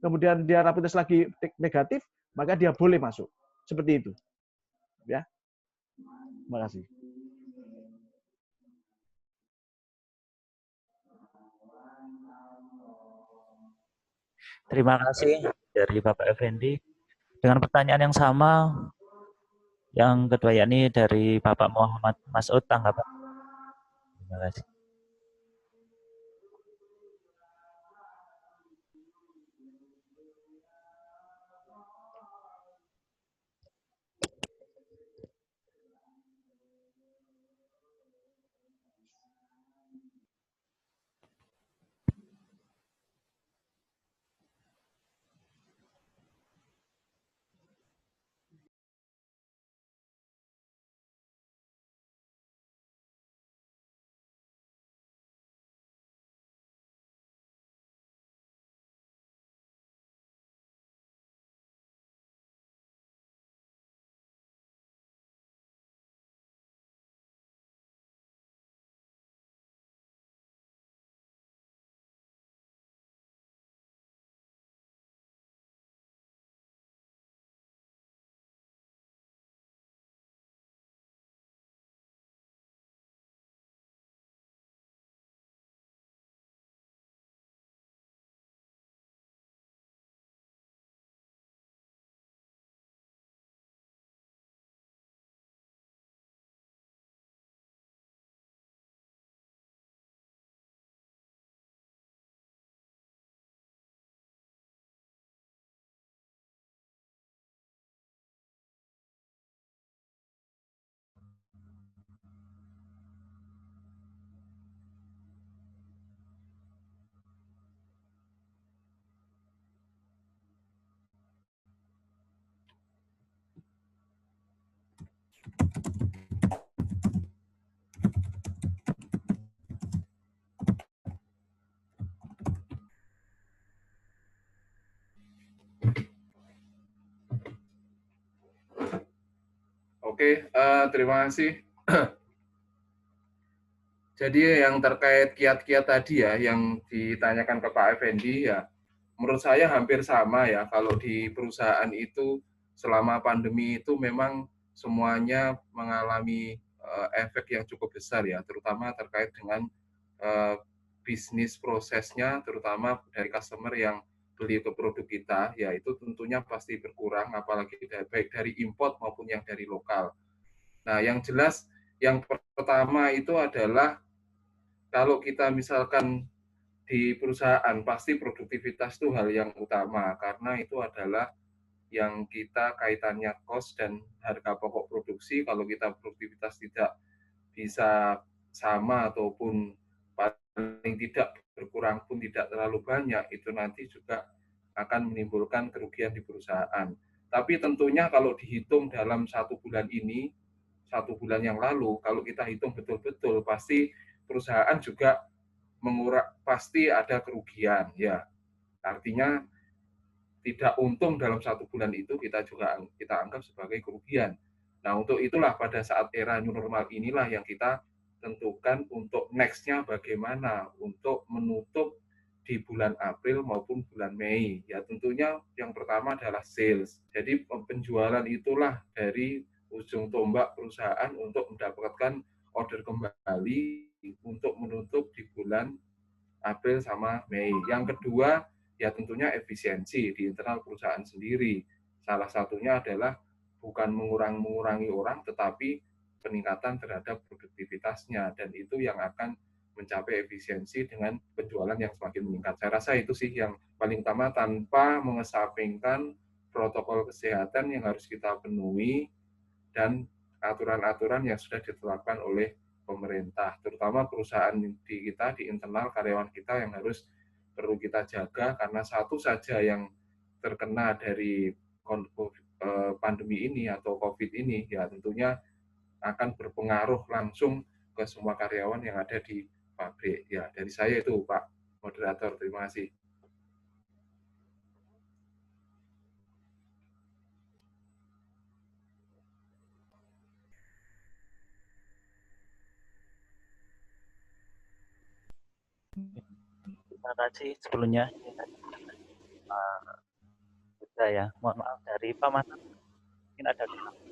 kemudian dia rapid test lagi negatif, maka dia boleh masuk. Seperti itu. Ya. Terima kasih. Terima kasih dari Bapak Effendi. Dengan pertanyaan yang sama, yang kedua yakni dari Bapak Muhammad Mas'ud, tanggapan. Terima kasih. Oke, terima kasih. Jadi yang terkait kiat-kiat tadi ya, yang ditanyakan ke Pak Effendi ya, menurut saya hampir sama ya. Kalau di perusahaan itu selama pandemi itu memang semuanya mengalami efek yang cukup besar ya, terutama terkait dengan bisnis prosesnya, terutama dari customer yang beli ke produk kita, ya itu tentunya pasti berkurang, apalagi baik dari import maupun yang dari lokal. Nah, yang jelas yang pertama itu adalah kalau kita misalkan di perusahaan, pasti produktivitas itu hal yang utama, karena itu adalah yang kita kaitannya cost dan harga pokok produksi. Kalau kita produktivitas tidak bisa sama ataupun paling tidak berkurang pun tidak terlalu banyak, itu nanti juga akan menimbulkan kerugian di perusahaan. Tapi tentunya kalau dihitung dalam 1 bulan ini, 1 bulan yang lalu, kalau kita hitung betul-betul, pasti perusahaan juga pasti ada kerugian. Ya, artinya tidak untung dalam 1 bulan itu kita anggap sebagai kerugian. Nah, untuk itulah pada saat era new normal inilah yang kita tentukan untuk next-nya bagaimana untuk menutup di bulan April maupun bulan Mei. Ya, tentunya yang pertama adalah sales. Jadi penjualan itulah dari ujung tombak perusahaan untuk mendapatkan order kembali untuk menutup di bulan April sama Mei. Yang kedua, ya tentunya efisiensi di internal perusahaan sendiri. Salah satunya adalah bukan mengurangi orang, tetapi peningkatan terhadap produktivitasnya, dan itu yang akan mencapai efisiensi dengan penjualan yang semakin meningkat. Saya rasa itu sih yang paling utama, tanpa mengesampingkan protokol kesehatan yang harus kita penuhi dan aturan-aturan yang sudah ditetapkan oleh pemerintah, terutama perusahaan di kita, di internal karyawan kita yang harus perlu kita jaga, karena satu saja yang terkena dari pandemi ini atau COVID ini, ya tentunya akan berpengaruh langsung ke semua karyawan yang ada di pabrik. Ya, dari saya itu Pak Moderator, terima kasih. Terima kasih sebelumnya. Ya, mohon maaf dari Pak Mas. Mungkin ada terima kasih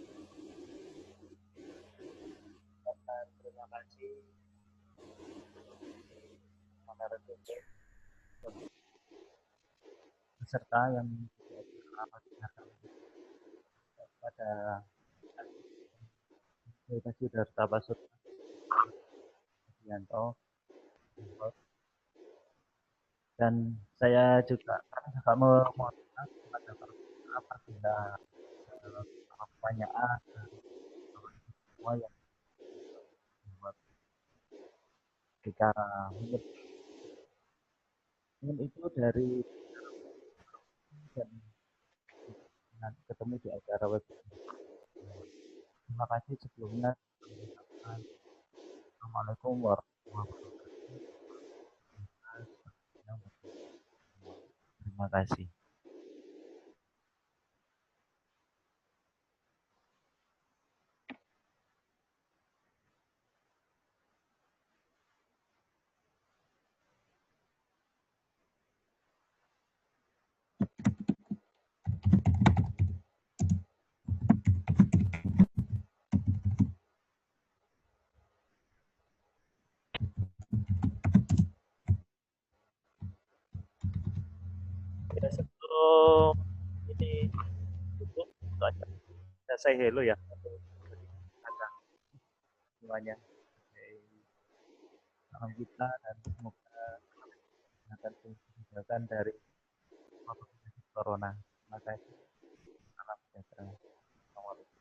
peserta yang pada Universitas Yudharta Pasuruan dan saya juga mohon maaf kepada apabila pertanyaan semua yang bicara mungkin itu dari dan nanti ketemu di acara web. Terima kasih sebelumnya. Assalamualaikum warahmatullahi wabarakatuh. Terima kasih. Ya, sebelum ini tutup, saya hello ya semuanya. Salam kita dan semoga akan dijauhkan dari corona. Terima kasih. Salam sejahtera. Assalamualaikum.